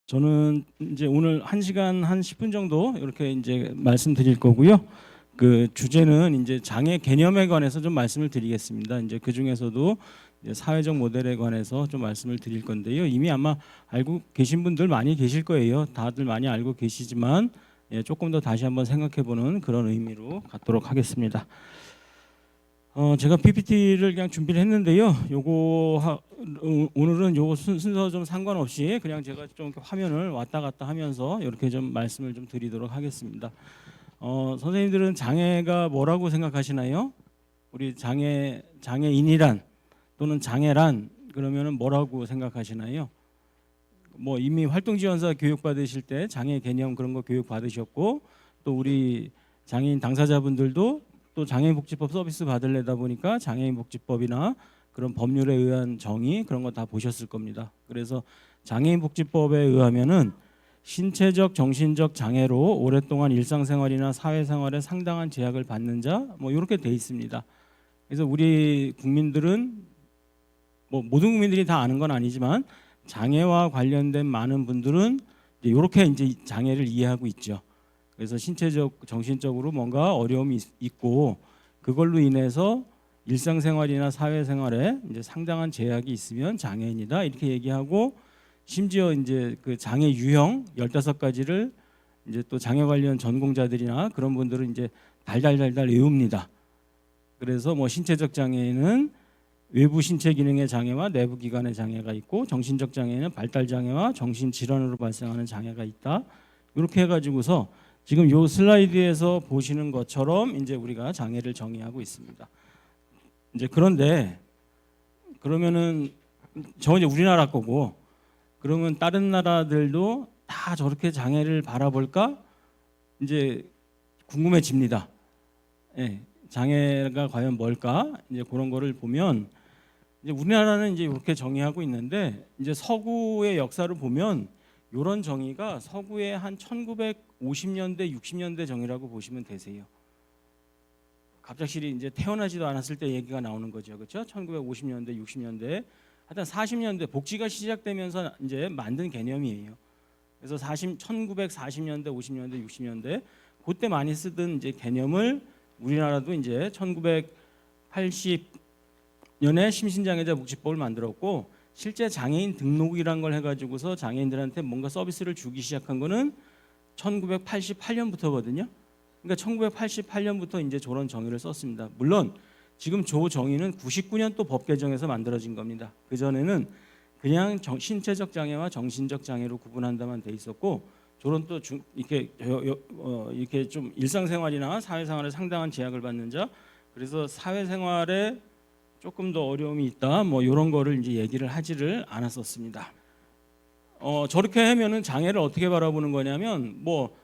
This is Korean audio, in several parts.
저는 이제 오늘 1시간 한 10분 정도 이렇게 이제 말씀드릴 거고요. 그 주제는 이제 장애 개념에 관해서 좀 말씀을 드리겠습니다. 이제 그 중에서도 이제 사회적 모델에 관해서 좀 말씀을 드릴 건데요. 이미 아마 알고 계신 분들 많이 계실 거예요. 다들 많이 알고 계시지만 조금 더 다시 한번 생각해보는 그런 의미로 갖도록 하겠습니다. 제가 PPT를 그냥 준비를 했는데요. 오늘은 요거 순서 좀 상관없이 그냥 제가 좀 화면을 왔다 갔다 하면서 이렇게 좀 말씀을 좀 드리도록 하겠습니다. 선생님들은 장애가 뭐라고 생각하시나요? 우리 장애인이란 또는 장애란 그러면은 뭐라고 생각하시나요? 뭐 이미 활동지원사 교육 받으실 때 장애 개념 그런 거 교육 받으셨고, 또 우리 장애인 당사자분들도 또 장애인복지법 서비스 받으려다 보니까 장애인복지법이나 그런 법률에 의한 정의 그런 거 다 보셨을 겁니다. 그래서 장애인복지법에 의하면은 신체적, 정신적 장애로 오랫동안 일상생활이나 사회생활에 상당한 제약을 받는 자, 뭐 이렇게 돼 있습니다. 그래서 우리 국민들은 뭐 모든 국민들이 다 아는 건 아니지만 장애와 관련된 많은 분들은 이렇게 이제 장애를 이해하고 있죠. 그래서 신체적, 정신적으로 뭔가 어려움이 있고 그걸로 인해서 일상생활이나 사회생활에 이제 상당한 제약이 있으면 장애인이다 이렇게 얘기하고, 심지어 이제 그 장애 유형 15가지를 이제 또 장애 관련 전공자들이나 그런 분들은 이제 달달달달 외웁니다. 그래서 뭐 신체적 장애는 외부 신체 기능의 장애와 내부 기관의 장애가 있고, 정신적 장애는 발달 장애와 정신 질환으로 발생하는 장애가 있다. 이렇게 해가지고서 지금 요 슬라이드에서 보시는 것처럼 이제 우리가 장애를 정의하고 있습니다. 이제 그런데 그러면은 저 이제 우리나라 거고, 그러면 다른 나라들도 다 저렇게 장애를 바라볼까? 이제 궁금해집니다. 예, 장애가 과연 뭘까? 이제 그런 거를 보면 이제 우리나라는 이제 이렇게 정의하고 있는데, 이제 서구의 역사를 보면 이런 정의가 서구의 한 1950년대, 60년대 정의라고 보시면 되세요. 갑작스레 이제 태어나지도 않았을 때 얘기가 나오는 거죠, 그렇죠? 1950년대, 60년대, 하여튼 40년대 복지가 시작되면서 이제 만든 개념이에요. 그래서 1940년대, 50년대, 60년대 그때 많이 쓰던 이제 개념을 우리나라도 이제 1980년에 심신장애자 복지법을 만들었고, 실제 장애인 등록이란 걸 해가지고서 장애인들한테 뭔가 서비스를 주기 시작한 거는 1988년부터거든요. 그러니까 1988년부터 이제 저런 정의를 썼습니다. 물론 지금 저 정의는 99년 또 법 개정에서 만들어진 겁니다. 그 전에는 그냥 신체적 장애와 정신적 장애로 구분한다만 돼 있었고, 저런 또 이렇게 좀 일상생활이나 사회생활에 상당한 제약을 받는 자, 그래서 사회생활에 조금 더 어려움이 있다, 뭐 이런 거를 이제 얘기를 하지를 않았었습니다. 저렇게 하면은 장애를 어떻게 바라보는 거냐면, 뭐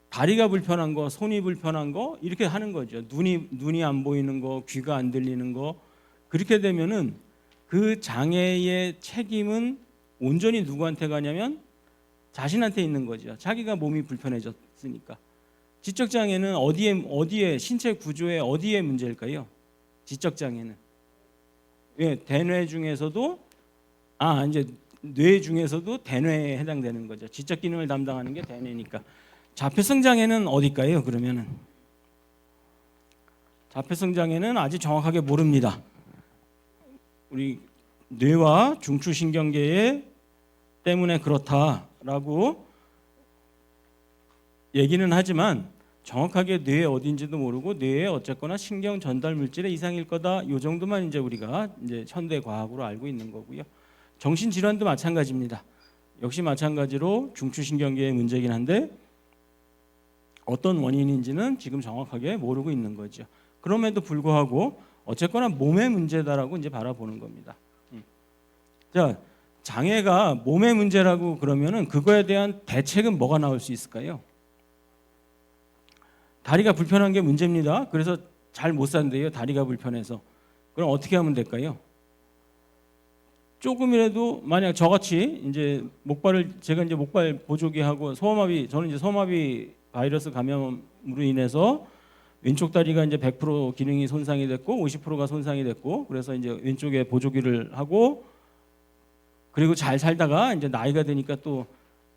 다리가 불편한 거, 손이 불편한 거 이렇게 하는 거죠. 눈이 안 보이는 거, 귀가 안 들리는 거, 그렇게 되면은 그 장애의 책임은 온전히 누구한테 가냐면 자신한테 있는 거죠. 자기가 몸이 불편해졌으니까. 지적 장애는 어디에 신체 구조의 어디에 문제일까요? 지적 장애는 대뇌 중에서도 이제 뇌 중에서도 대뇌에 해당되는 거죠. 지적 기능을 담당하는 게 대뇌니까. 자폐성 장애는 어딜까요? 그러면은 자폐성 장애는 아직 정확하게 모릅니다. 우리 뇌와 중추신경계 때문에 그렇다라고 얘기는 하지만 정확하게 뇌에 어딘지도 모르고 뇌에 어쨌거나 신경 전달 물질의 이상일 거다. 이 정도만 이제 우리가 이제 현대 과학으로 알고 있는 거고요. 정신 질환도 마찬가지입니다. 역시 마찬가지로 중추신경계의 문제긴 한데 어떤 원인인지는 지금 정확하게 모르고 있는 거죠. 그럼에도 불구하고 어쨌거나 몸의 문제다라고 이제 바라보는 겁니다. 자, 장애가 몸의 문제라고 그러면은 그거에 대한 대책은 뭐가 나올 수 있을까요? 다리가 불편한 게 문제입니다. 그래서 잘 못 산대요. 다리가 불편해서. 그럼 어떻게 하면 될까요? 조금이라도 만약 저같이 이제 제가 이제 목발 보조기 하고 저는 이제 소아마비 바이러스 감염으로 인해서 왼쪽 다리가 이제 100% 기능이 손상이 됐고 50%가 손상이 됐고, 그래서 이제 왼쪽에 보조기를 하고, 그리고 잘 살다가 이제 나이가 되니까 또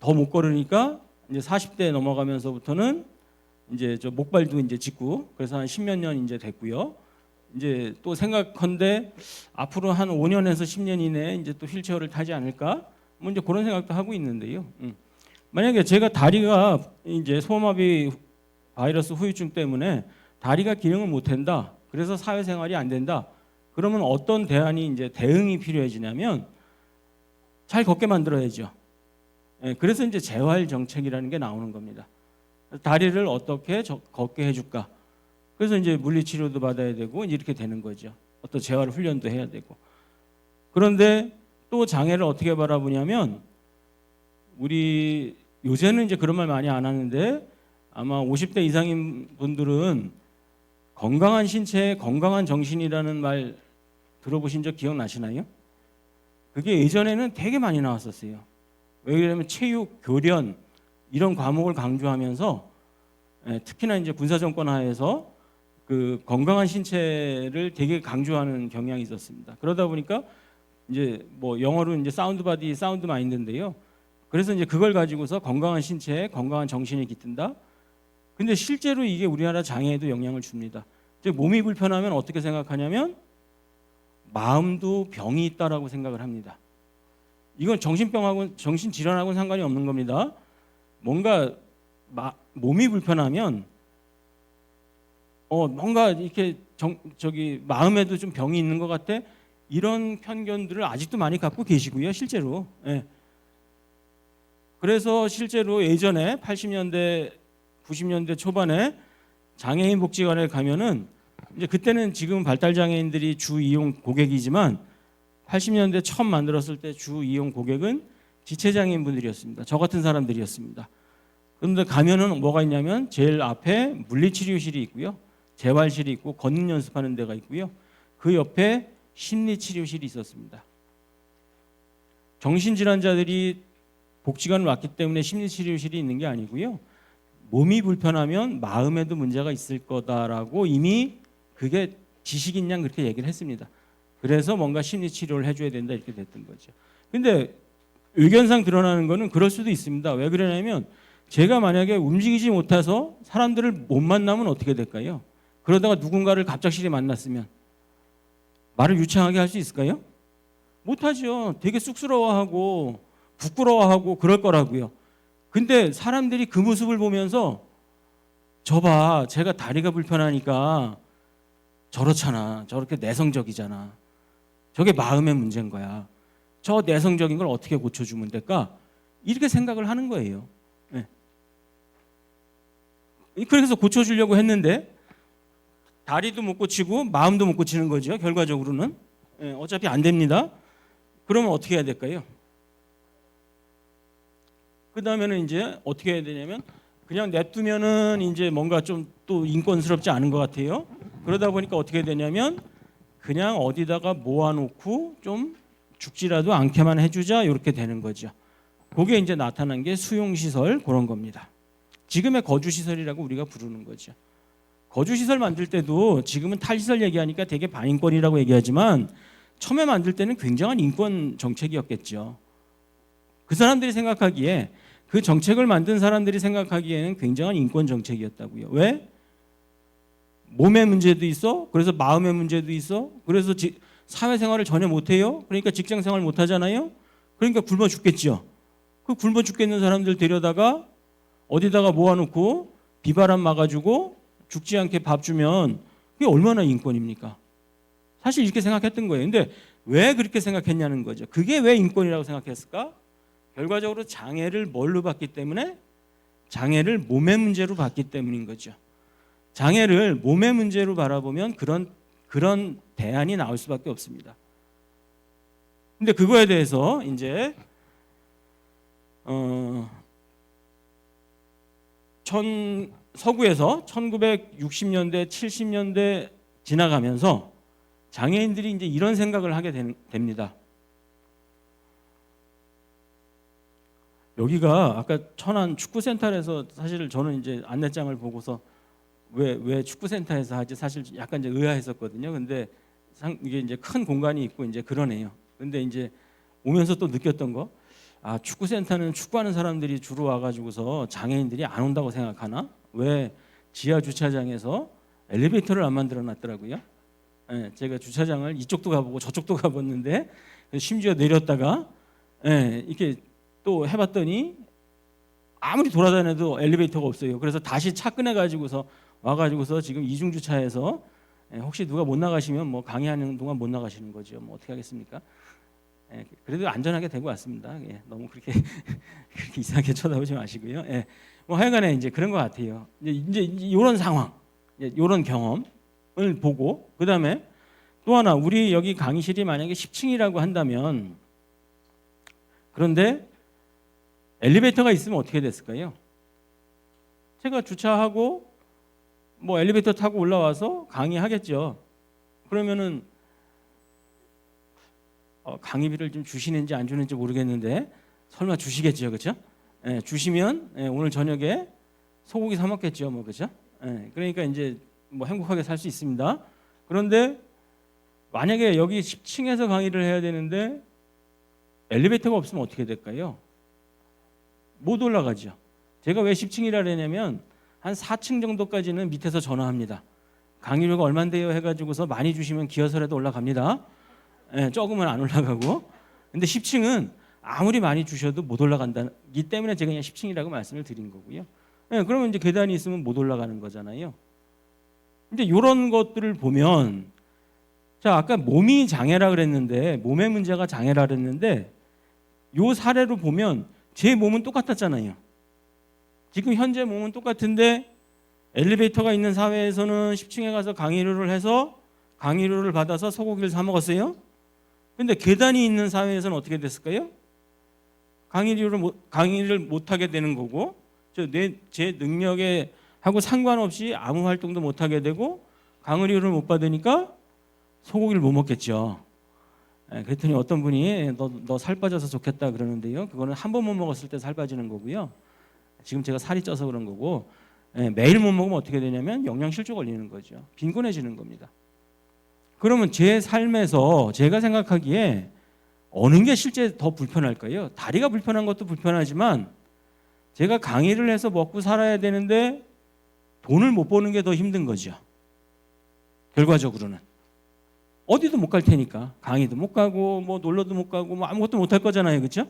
더 못 걸으니까 이제 40대 넘어가면서부터는 이제 저 목발도 이제 짚고 그래서 한 10몇 년 이제 됐고요. 이제 또 생각컨대 앞으로 한 5년에서 10년 이내에 이제 또 휠체어를 타지 않을까? 뭐 이제 그런 생각도 하고 있는데요. 만약에 제가 다리가 이제 소아마비 바이러스 후유증 때문에 다리가 기능을 못 한다. 그래서 사회생활이 안 된다. 그러면 어떤 대안이 이제 대응이 필요해지냐면 잘 걷게 만들어야죠. 그래서 이제 재활 정책이라는 게 나오는 겁니다. 다리를 어떻게 걷게 해줄까? 그래서 이제 물리치료도 받아야 되고 이렇게 되는 거죠. 어떤 재활 훈련도 해야 되고. 그런데 또 장애를 어떻게 바라보냐면 우리 요새는 이제 그런 말 많이 안 하는데 아마 50대 이상인 분들은 건강한 신체, 건강한 정신이라는 말 들어보신 적 기억나시나요? 그게 예전에는 되게 많이 나왔었어요. 왜 그러냐면 체육, 교련 이런 과목을 강조하면서 특히나 이제 군사정권 하에서 그 건강한 신체를 되게 강조하는 경향이 있었습니다. 그러다 보니까 이제 뭐 영어로 이제 사운드 바디, 사운드 마인드인데요. 그래서 이제 그걸 가지고서 건강한 신체에 건강한 정신이 깃든다. 근데 실제로 이게 우리나라 장애에도 영향을 줍니다. 즉 몸이 불편하면 어떻게 생각하냐면 마음도 병이 있다라고 생각을 합니다. 이건 정신병하고 정신질환하고는 상관이 없는 겁니다. 뭔가 몸이 불편하면 뭔가 이렇게 마음에도 좀 병이 있는 것 같아. 이런 편견들을 아직도 많이 갖고 계시고요, 실제로. 그래서 실제로 예전에 80년대, 90년대 초반에 장애인 복지관에 가면은 이제 그때는 지금 발달 장애인들이 주 이용 고객이지만 80년대 처음 만들었을 때 주 이용 고객은 지체 장애인 분들이었습니다. 저 같은 사람들이었습니다. 그런데 가면은 뭐가 있냐면 제일 앞에 물리치료실이 있고요, 재활실이 있고 걷는 연습하는 데가 있고요. 그 옆에 심리치료실이 있었습니다. 정신질환자들이 복지관을 왔기 때문에 심리치료실이 있는 게 아니고요. 몸이 불편하면 마음에도 문제가 있을 거다라고 이미 그게 지식인 양 그렇게 얘기를 했습니다. 그래서 뭔가 심리치료를 해줘야 된다 이렇게 됐던 거죠. 근데 의견상 드러나는 거는 그럴 수도 있습니다. 왜 그러냐면 제가 만약에 움직이지 못해서 사람들을 못 만나면 어떻게 될까요? 그러다가 누군가를 갑작스레 만났으면 말을 유창하게 할 수 있을까요? 못하죠. 되게 쑥스러워하고 부끄러워하고 그럴 거라고요. 근데 사람들이 그 모습을 보면서 저봐, 제가 다리가 불편하니까 저렇잖아. 저렇게 내성적이잖아. 저게 마음의 문제인 거야. 저 내성적인 걸 어떻게 고쳐주면 될까? 이렇게 생각을 하는 거예요. 네. 그래서 고쳐주려고 했는데 다리도 못 고치고 마음도 못 고치는 거죠. 결과적으로는. 네, 어차피 안 됩니다. 그러면 어떻게 해야 될까요? 그 다음에는 이제 어떻게 해야 되냐면 그냥 냅두면은 이제 뭔가 좀 또 인권스럽지 않은 것 같아요. 그러다 보니까 어떻게 되냐면 그냥 어디다가 모아놓고 좀 죽지라도 않게만 해주자 이렇게 되는 거죠. 그게 이제 나타난 게 수용시설 그런 겁니다. 지금의 거주시설이라고 우리가 부르는 거죠. 거주시설 만들 때도 지금은 탈시설 얘기하니까 되게 반인권이라고 얘기하지만 처음에 만들 때는 굉장한 인권 정책이었겠죠. 그 사람들이 생각하기에 그 정책을 만든 사람들이 생각하기에는 굉장한 인권 정책이었다고요. 왜? 몸의 문제도 있어. 그래서 마음의 문제도 있어. 그래서 사회생활을 전혀 못해요. 그러니까 직장생활 못하잖아요. 그러니까 굶어 죽겠죠. 그 굶어 죽겠는 사람들 데려다가 어디다가 모아놓고 비바람 막아주고 죽지 않게 밥 주면 그게 얼마나 인권입니까? 사실 이렇게 생각했던 거예요. 근데 왜 그렇게 생각했냐는 거죠. 그게 왜 인권이라고 생각했을까? 결과적으로 장애를 뭘로 봤기 때문에? 장애를 몸의 문제로 봤기 때문인 거죠. 장애를 몸의 문제로 바라보면 그런 대안이 나올 수밖에 없습니다. 근데 그거에 대해서 이제 서구에서 1960년대, 70년대 지나가면서 장애인들이 이제 이런 생각을 하게 됩니다. 여기가 아까 천안 축구센터에서 사실 저는 이제 안내장을 보고서 왜 축구센터에서 하지 사실 약간 이제 의아했었거든요. 근데 이게 이제 큰 공간이 있고 이제 그러네요. 근데 이제 오면서 또 느꼈던 거, 아, 축구센터는 축구하는 사람들이 주로 와가지고서 장애인들이 안 온다고 생각하나? 왜 지하 주차장에서 엘리베이터를 안 만들어 놨더라고요. 예, 제가 주차장을 이쪽도 가보고 저쪽도 가봤는데 심지어 내렸다가 이렇게 또 해봤더니 아무리 돌아다녀도 엘리베이터가 없어요. 그래서 다시 차 꺼내가지고서 와가지고서 지금 이중 주차해서 혹시 누가 못 나가시면 뭐 강의하는 동안 못 나가시는 거죠. 뭐 어떻게 하겠습니까? 그래도 안전하게 되고 왔습니다. 너무 그렇게 그렇게 이상하게 쳐다보지 마시고요. 뭐 하여간에 이제 그런 것 같아요. 이제 이런 상황, 이런 경험을 보고 그 다음에 또 하나 우리 여기 강의실이 만약에 10층이라고 한다면 그런데 엘리베이터가 있으면 어떻게 됐을까요? 제가 주차하고 뭐 엘리베이터 타고 올라와서 강의하겠죠. 그러면은 강의비를 좀 주시는지 안 주는지 모르겠는데 설마 주시겠죠, 그렇죠? 주시면 오늘 저녁에 소고기 사 먹겠죠, 뭐 그렇죠? 그러니까 이제 뭐 행복하게 살 수 있습니다. 그런데 만약에 여기 10층에서 강의를 해야 되는데 엘리베이터가 없으면 어떻게 될까요? 못 올라가죠. 제가 왜 10층이라 그러냐면 한 4층 정도까지는 밑에서 전화합니다. 강의료가 얼만데요 해가지고서 많이 주시면 기어서라도 올라갑니다. 조금은 안 올라가고. 근데 10층은 아무리 많이 주셔도 못 올라간다기 때문에 제가 그냥 10층이라고 말씀을 드린 거고요. 그러면 이제 계단이 있으면 못 올라가는 거잖아요. 이제 이런 것들을 보면 자, 아까 몸이 장애라 그랬는데 몸의 문제가 장애라 그랬는데 요 사례로 보면 제 몸은 똑같았잖아요. 지금 현재 몸은 똑같은데 엘리베이터가 있는 사회에서는 10층에 가서 강의료를 해서 강의료를 받아서 소고기를 사 먹었어요. 근데 계단이 있는 사회에서는 어떻게 됐을까요? 강의를 못 하게 되는 거고 제 능력에 하고 상관없이 아무 활동도 못 하게 되고 강의료를 못 받으니까 소고기를 못 먹겠죠. 그랬더니 어떤 분이 너 살 빠져서 좋겠다 그러는데요. 그거는 한 번 못 먹었을 때 살 빠지는 거고요. 지금 제가 살이 쪄서 그런 거고 매일 못 먹으면 어떻게 되냐면 영양실조 걸리는 거죠. 빈곤해지는 겁니다. 그러면 제 삶에서 제가 생각하기에 어느 게 실제 더 불편할까요? 다리가 불편한 것도 불편하지만 제가 강의를 해서 먹고 살아야 되는데 돈을 못 버는 게 더 힘든 거죠. 결과적으로는. 어디도 못 갈 테니까 강의도 못 가고 뭐 놀러도 못 가고 뭐 아무것도 못 할 거잖아요. 그렇죠?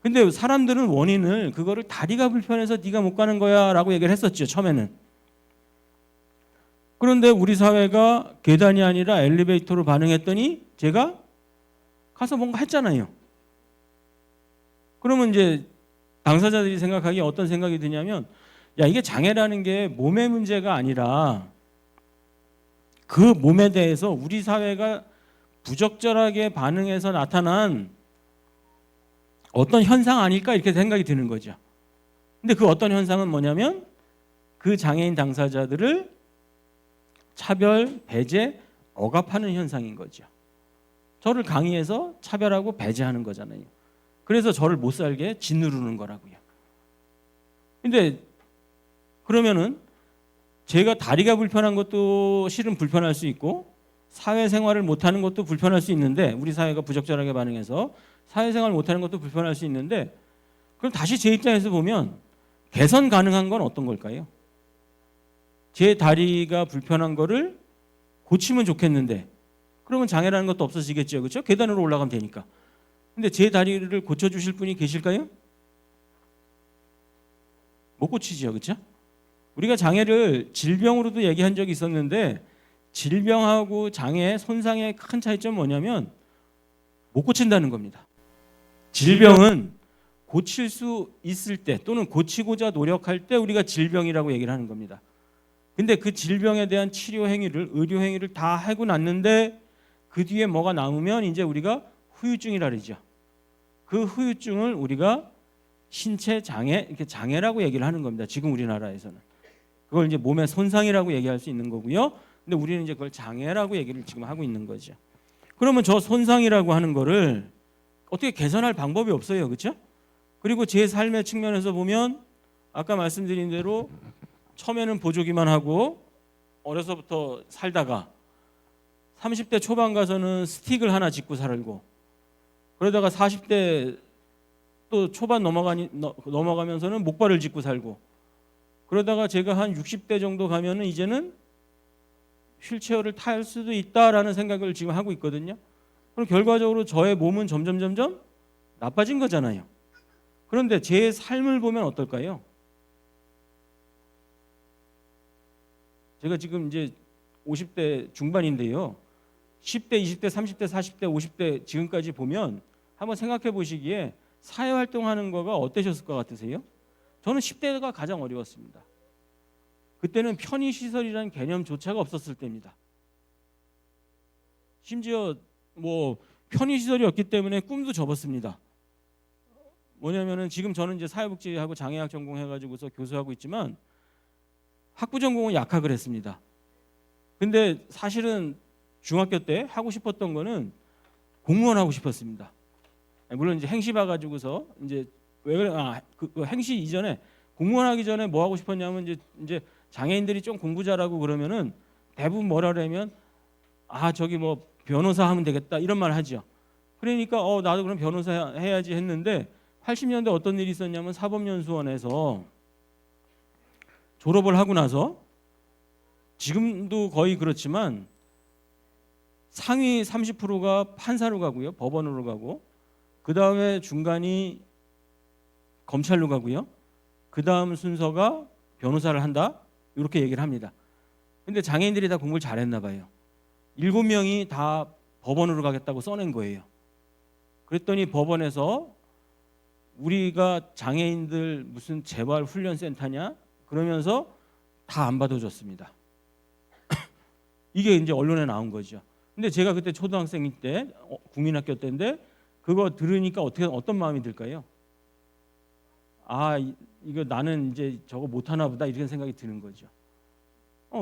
근데 사람들은 원인을 그거를 다리가 불편해서 네가 못 가는 거야 라고 얘기를 했었죠. 처음에는. 그런데 우리 사회가 계단이 아니라 엘리베이터로 반응했더니 제가 가서 뭔가 했잖아요. 그러면 이제 당사자들이 생각하기에 어떤 생각이 드냐면 야, 이게 장애라는 게 몸의 문제가 아니라 그 몸에 대해서 우리 사회가 부적절하게 반응해서 나타난 어떤 현상 아닐까 이렇게 생각이 드는 거죠. 근데 그 어떤 현상은 뭐냐면 그 장애인 당사자들을 차별, 배제, 억압하는 현상인 거죠. 저를 강의해서 차별하고 배제하는 거잖아요. 그래서 저를 못 살게 짓누르는 거라고요. 근데 그러면은 제가 다리가 불편한 것도 실은 불편할 수 있고 사회생활을 못하는 것도 불편할 수 있는데 우리 사회가 부적절하게 반응해서 사회생활을 못하는 것도 불편할 수 있는데 그럼 다시 제 입장에서 보면 개선 가능한 건 어떤 걸까요? 제 다리가 불편한 거를 고치면 좋겠는데 그러면 장애라는 것도 없어지겠죠. 그렇죠? 계단으로 올라가면 되니까. 근데 제 다리를 고쳐주실 분이 계실까요? 못 고치죠. 그렇죠? 우리가 장애를 질병으로도 얘기한 적이 있었는데 질병하고 장애, 손상의 큰 차이점은 뭐냐면 못 고친다는 겁니다. 질병은 고칠 수 있을 때 또는 고치고자 노력할 때 우리가 질병이라고 얘기를 하는 겁니다. 근데 그 질병에 대한 치료 행위를 의료 행위를 다 하고 났는데 그 뒤에 뭐가 남으면 이제 우리가 후유증이라 그러죠. 그 후유증을 우리가 신체 장애, 이렇게 장애라고 얘기를 하는 겁니다. 지금 우리나라에서는. 그걸 이제 몸의 손상이라고 얘기할 수 있는 거고요. 근데 우리는 이제 그걸 장애라고 얘기를 지금 하고 있는 거죠. 그러면 저 손상이라고 하는 거를 어떻게 개선할 방법이 없어요. 그렇죠? 그리고 제 삶의 측면에서 보면 아까 말씀드린 대로 처음에는 보조기만 하고 어려서부터 살다가 30대 초반 가서는 스틱을 하나 짚고 살고 그러다가 40대 또 초반 넘어가면서는 목발을 짚고 살고, 그러다가 제가 한 60대 정도 가면은 이제는 휠체어를 탈 수도 있다라는 생각을 지금 하고 있거든요. 그럼 결과적으로 저의 몸은 점점 나빠진 거잖아요. 그런데 제 삶을 보면 어떨까요? 제가 지금 이제 50대 중반인데요. 10대, 20대, 30대, 40대, 50대 지금까지 보면 한번 생각해 보시기에 사회활동하는 거가 어떠셨을 것 같으세요? 저는 10대가 가장 어려웠습니다. 그때는 편의시설이라는 개념조차가 없었을 때입니다. 심지어 뭐 편의시설이 없기 때문에 꿈도 접었습니다. 뭐냐면은 지금 저는 이제 사회복지하고 장애학 전공해가지고서 교수하고 있지만 학부 전공은 약학을 했습니다. 근데 사실은 중학교 때 하고 싶었던 거는 공무원 하고 싶었습니다. 물론 이제 행시 봐가지고서 이제 왜 그래? 그 행시 이전에 공무원 하기 전에 뭐 하고 싶었냐면 이제 장애인들이 좀 공부 잘하고 그러면은 대부분 뭐라 그러면 저기 뭐 변호사 하면 되겠다 이런 말 하죠. 그러니까 나도 그럼 변호사 해야지 했는데 80년대 어떤 일이 있었냐면 사법연수원에서 졸업을 하고 나서 지금도 거의 그렇지만 상위 30%가 판사로 가고요. 법원으로 가고 그 다음에 중간이 검찰로 가고요. 그 다음 순서가 변호사를 한다. 이렇게 얘기를 합니다. 근데 장애인들이 다 공부를 잘했나 봐요. 7명이 다 법원으로 가겠다고 써낸 거예요. 그랬더니 법원에서 우리가 장애인들 무슨 재활 훈련 센터냐? 그러면서 다 안 받아줬습니다. 이게 이제 언론에 나온 거죠. 근데 제가 그때 초등학생 때 국민학교 때인데 그거 들으니까 어떤 마음이 들까요? 이거 나는 이제 저거 못하나 보다 이런 생각이 드는 거죠.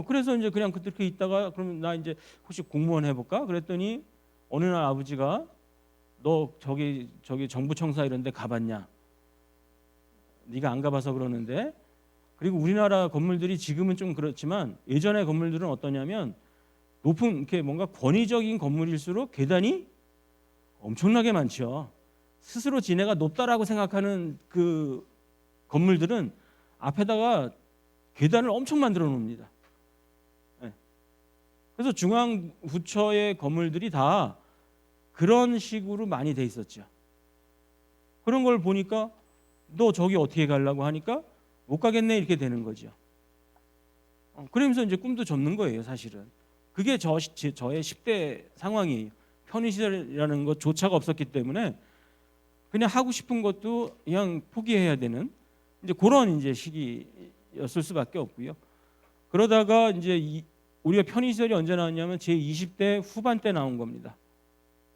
그래서 이제 그냥 그렇게 있다가 그러면 나 이제 혹시 공무원 해볼까? 그랬더니 어느 날 아버지가 너 저기 정부청사 이런 데 가봤냐? 네가 안 가봐서 그러는데. 그리고 우리나라 건물들이 지금은 좀 그렇지만 예전의 건물들은 어떠냐면 높은 이렇게 뭔가 권위적인 건물일수록 계단이 엄청나게 많죠. 스스로 지네가 높다라고 생각하는 그 건물들은 앞에다가 계단을 엄청 만들어 놓습니다. 그래서 중앙부처의 건물들이 다 그런 식으로 많이 돼 있었죠. 그런 걸 보니까 너 저기 어떻게 가려고 하니까 못 가겠네 이렇게 되는 거죠. 그러면서 이제 꿈도 접는 거예요, 사실은. 그게 저의 10대 상황이에요. 편의시설이라는 것조차가 없었기 때문에 그냥 하고 싶은 것도 그냥 포기해야 되는 이제 그런 이제 시기였을 수밖에 없고요. 그러다가 이제 우리가 편의시설이 언제 나왔냐면 제 20대 후반 때 나온 겁니다.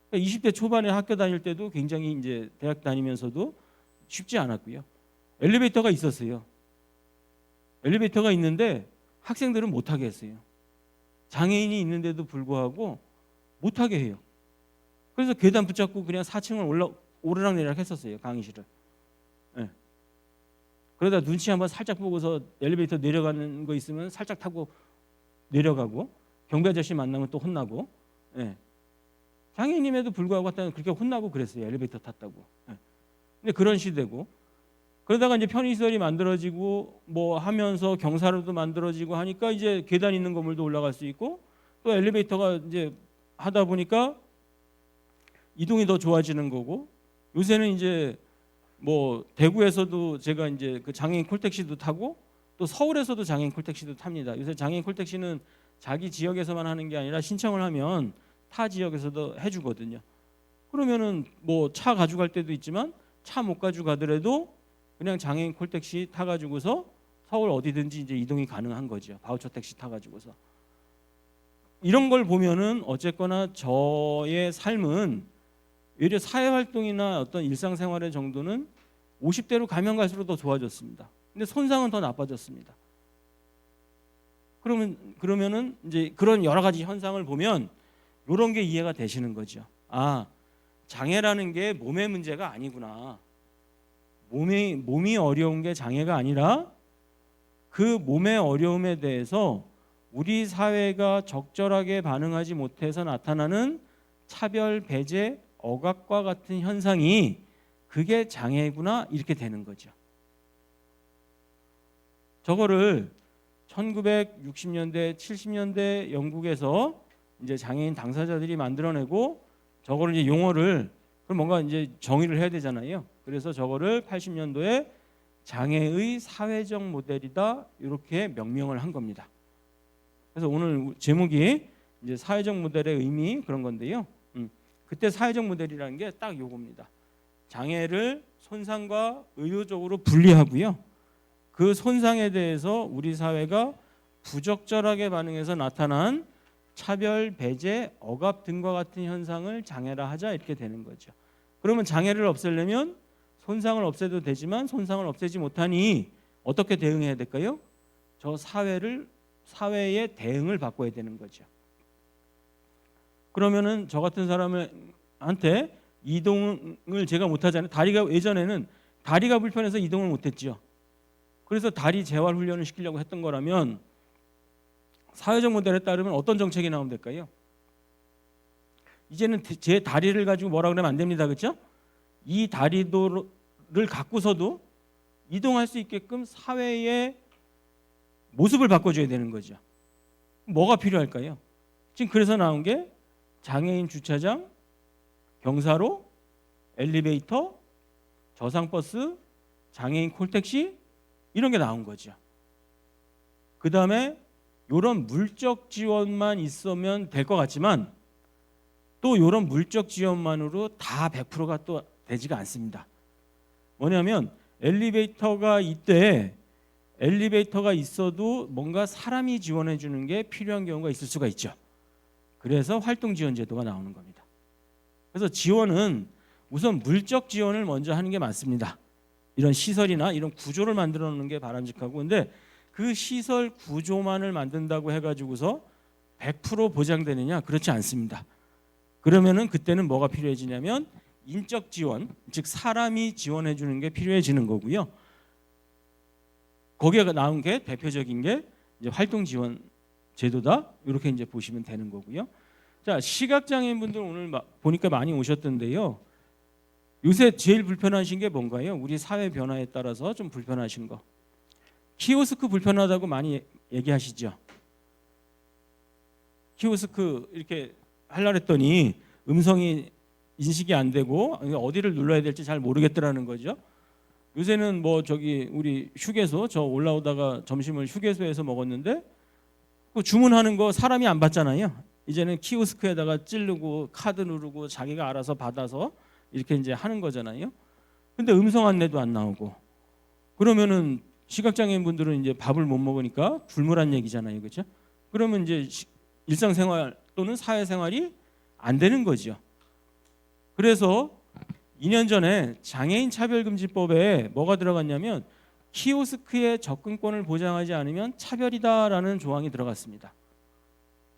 그러니까 20대 초반에 학교 다닐 때도 굉장히 이제 대학 다니면서도 쉽지 않았고요. 엘리베이터가 있었어요. 엘리베이터가 있는데 학생들은 못 타게 했어요. 장애인이 있는데도 불구하고 못 타게 해요. 그래서 계단 붙잡고 그냥 4층을 오르락내리락 했었어요, 강의실을. 네. 그러다 눈치 한번 살짝 보고서 엘리베이터 내려가는 거 있으면 살짝 타고 내려가고 경비 아저씨 만나면 또 혼나고. 네. 장애인임에도 불구하고 그렇게 혼나고 그랬어요, 엘리베이터 탔다고. 네. 근데 그런 시대고 그러다가 이제 편의시설이 만들어지고 뭐 하면서 경사로도 만들어지고 하니까 이제 계단 있는 건물도 올라갈 수 있고 또 엘리베이터가 이제 하다 보니까 이동이 더 좋아지는 거고 요새는 이제 뭐 대구에서도 제가 이제 그 장애인 콜택시도 타고 또 서울에서도 장애인 콜택시도 탑니다. 요새 장애인 콜택시는 자기 지역에서만 하는 게 아니라 신청을 하면 타 지역에서도 해주거든요. 그러면은 뭐 차 가져갈 때도 있지만 차 못 가져가더라도 그냥 장애인 콜택시 타가지고서 서울 어디든지 이제 이동이 가능한 거죠. 바우처 택시 타가지고서. 이런 걸 보면은 어쨌거나 저의 삶은 오히려 사회활동이나 어떤 일상생활의 정도는 50대로 가면 갈수록 더 좋아졌습니다. 근데 손상은 더 나빠졌습니다. 그러면은 이제 그런 여러 가지 현상을 보면 이런 게 이해가 되시는 거죠. 장애라는 게 몸의 문제가 아니구나. 몸이 어려운 게 장애가 아니라 그 몸의 어려움에 대해서 우리 사회가 적절하게 반응하지 못해서 나타나는 차별, 배제, 억압과 같은 현상이 그게 장애구나 이렇게 되는 거죠. 저거를 1960년대, 70년대 영국에서 이제 장애인 당사자들이 만들어내고 저거를 이제 용어를 그럼 뭔가 이제 정의를 해야 되잖아요. 그래서 저거를 80년도에 장애의 사회적 모델이다 이렇게 명명을 한 겁니다. 그래서 오늘 제목이 이제 사회적 모델의 의미 그런 건데요. 그때 사회적 모델이라는 게 딱 요겁니다. 장애를 손상과 의료적으로 분리하고요. 그 손상에 대해서 우리 사회가 부적절하게 반응해서 나타난 차별, 배제, 억압 등과 같은 현상을 장애라 하자 이렇게 되는 거죠. 그러면 장애를 없애려면 손상을 없애도 되지만 손상을 없애지 못하니 어떻게 대응해야 될까요? 저 사회의 대응을 바꿔야 되는 거죠. 그러면은 저 같은 사람한테 이동을 제가 못하잖아요. 예전에는 다리가 불편해서 이동을 못했죠. 그래서 다리 재활 훈련을 시키려고 했던 거라면 사회적 모델에 따르면 어떤 정책이 나오면 될까요? 이제는 제 다리를 가지고 뭐라 그러면 안 됩니다. 그렇죠? 이 다리를 갖고서도 이동할 수 있게끔 사회의 모습을 바꿔줘야 되는 거죠. 뭐가 필요할까요? 지금 그래서 나온 게 장애인 주차장, 경사로, 엘리베이터, 저상버스, 장애인 콜택시 이런 게 나온 거죠. 그 다음에 이런 물적 지원만 있으면 될 것 같지만 또 이런 물적 지원만으로 다 100%가 또 되지가 않습니다. 뭐냐면 엘리베이터가 있어도 뭔가 사람이 지원해 주는 게 필요한 경우가 있을 수가 있죠. 그래서 활동 지원 제도가 나오는 겁니다. 그래서 지원은 우선 물적 지원을 먼저 하는 게 맞습니다. 이런 시설이나 이런 구조를 만들어 놓는 게 바람직하고, 근데 그 시설 구조만을 만든다고 해가지고서 100% 보장되느냐? 그렇지 않습니다. 그러면은 그때는 뭐가 필요해지냐면 인적 지원, 즉 사람이 지원해 주는 게 필요해지는 거고요. 거기에 나온 게 대표적인 게 이제 활동 지원 제도다. 이렇게 이제 보시면 되는 거고요. 자, 시각장애인 분들 오늘 보니까 많이 오셨던데요. 요새 제일 불편하신 게 뭔가요? 우리 사회 변화에 따라서 좀 불편하신 거. 키오스크 불편하다고 많이 얘기하시죠. 키오스크 이렇게 하려고 했더니 음성이 인식이 안 되고 어디를 눌러야 될지 잘 모르겠더라는 거죠. 요새는 뭐 저기 우리 휴게소 저 올라오다가 점심을 휴게소에서 먹었는데 그 주문하는 거 사람이 안 받잖아요. 이제는 키오스크에다가 찌르고 카드 누르고 자기가 알아서 받아서 이렇게 이제 하는 거잖아요. 근데 음성 안내도 안 나오고 그러면은 시각장애인 분들은 이제 밥을 못 먹으니까 굶으란 얘기잖아요, 그렇죠? 그러면 이제 일상생활 또는 사회생활이 안 되는 거죠. 그래서 2년 전에 장애인 차별금지법에 뭐가 들어갔냐면 키오스크의 접근권을 보장하지 않으면 차별이다라는 조항이 들어갔습니다.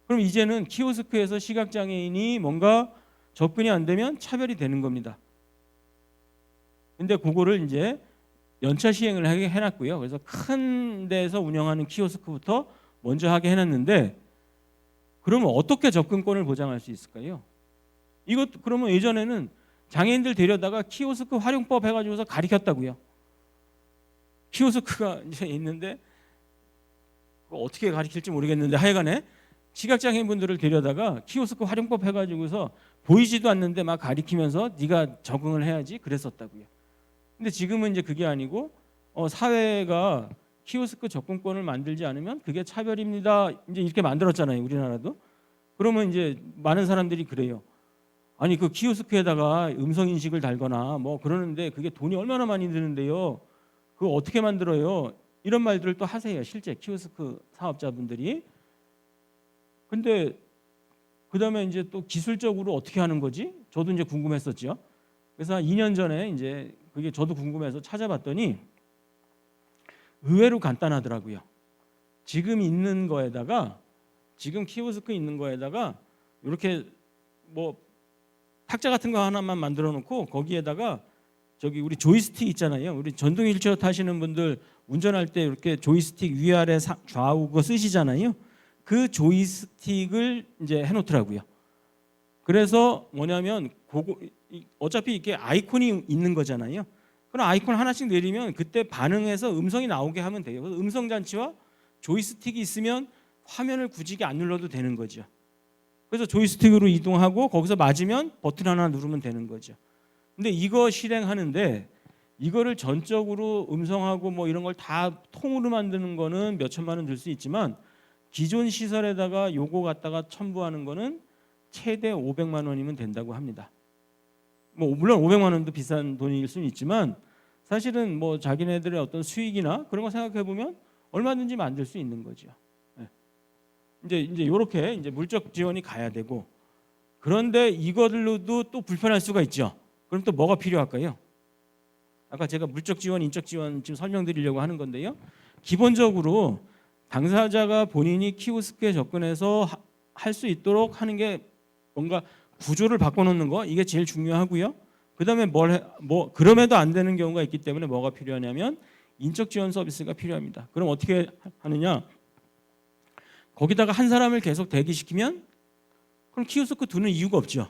그럼 이제는 키오스크에서 시각장애인이 뭔가 접근이 안 되면 차별이 되는 겁니다. 근데 그거를 이제 연차 시행을 하게 해놨고요. 그래서 큰 데서 운영하는 키오스크부터 먼저 하게 해놨는데 그러면 어떻게 접근권을 보장할 수 있을까요? 이것 그러면 예전에는 장애인들 데려다가 키오스크 활용법 해가지고서 가르쳤다고요. 키오스크가 이제 있는데 어떻게 가르칠지 모르겠는데 하여간에 시각장애인 분들을 데려다가 키오스크 활용법 해가지고서 보이지도 않는데 막 가리키면서 네가 적응을 해야지 그랬었다고요. 근데 지금은 이제 그게 아니고 사회가 키오스크 접근권을 만들지 않으면 그게 차별입니다. 이제 이렇게 만들었잖아요, 우리나라도. 그러면 이제 많은 사람들이 그래요. 아니 그 키오스크에다가 음성 인식을 달거나 뭐 그러는데 그게 돈이 얼마나 많이 드는데요. 그거 어떻게 만들어요? 이런 말들을 또 하세요. 실제 키오스크 사업자분들이. 근데 그다음에 이제 또 기술적으로 어떻게 하는 거지? 저도 이제 궁금했었죠. 그래서 2년 전에 이제 그게 저도 궁금해서 찾아봤더니 의외로 간단하더라고요. 지금 있는 거에다가 지금 키오스크 있는 거에다가 이렇게 뭐 탁자 같은 거 하나만 만들어 놓고 거기에다가 저기 우리 조이스틱 있잖아요. 우리 전동 휠체어 타시는 분들 운전할 때 이렇게 조이스틱 위아래 좌우 그거 쓰시잖아요. 그 조이스틱을 이제 해놓더라고요. 그래서 뭐냐면 어차피 이게 아이콘이 있는 거잖아요. 그럼 아이콘 하나씩 내리면 그때 반응해서 음성이 나오게 하면 돼요. 그래서 음성 장치와 조이스틱이 있으면 화면을 굳이 안 눌러도 되는 거죠. 그래서 조이스틱으로 이동하고 거기서 맞으면 버튼 하나 누르면 되는 거죠. 근데 이거 실행하는데 이거를 전적으로 음성하고 뭐 이런 걸 다 통으로 만드는 거는 몇 천만 원 들 수 있지만 기존 시설에다가 요거 갖다가 첨부하는 거는 최대 500만 원이면 된다고 합니다. 뭐 물론 500만 원도 비싼 돈일 수는 있지만 사실은 뭐 자기네들의 어떤 수익이나 그런 거 생각해 보면 얼마든지 만들 수 있는 거죠. 이제 이렇게 이제 물적 지원이 가야 되고 그런데 이거들로도 또 불편할 수가 있죠. 그럼 또 뭐가 필요할까요? 아까 제가 물적 지원, 인적 지원 지금 설명드리려고 하는 건데요. 기본적으로 당사자가 본인이 키오스크에 접근해서 할 수 있도록 하는 게 뭔가 구조를 바꿔놓는 거 이게 제일 중요하고요. 그다음에 그럼에도 안 되는 경우가 있기 때문에 뭐가 필요하냐면 인적 지원 서비스가 필요합니다. 그럼 어떻게 하느냐? 거기다가 한 사람을 계속 대기시키면 그럼 키오스크 두는 이유가 없죠.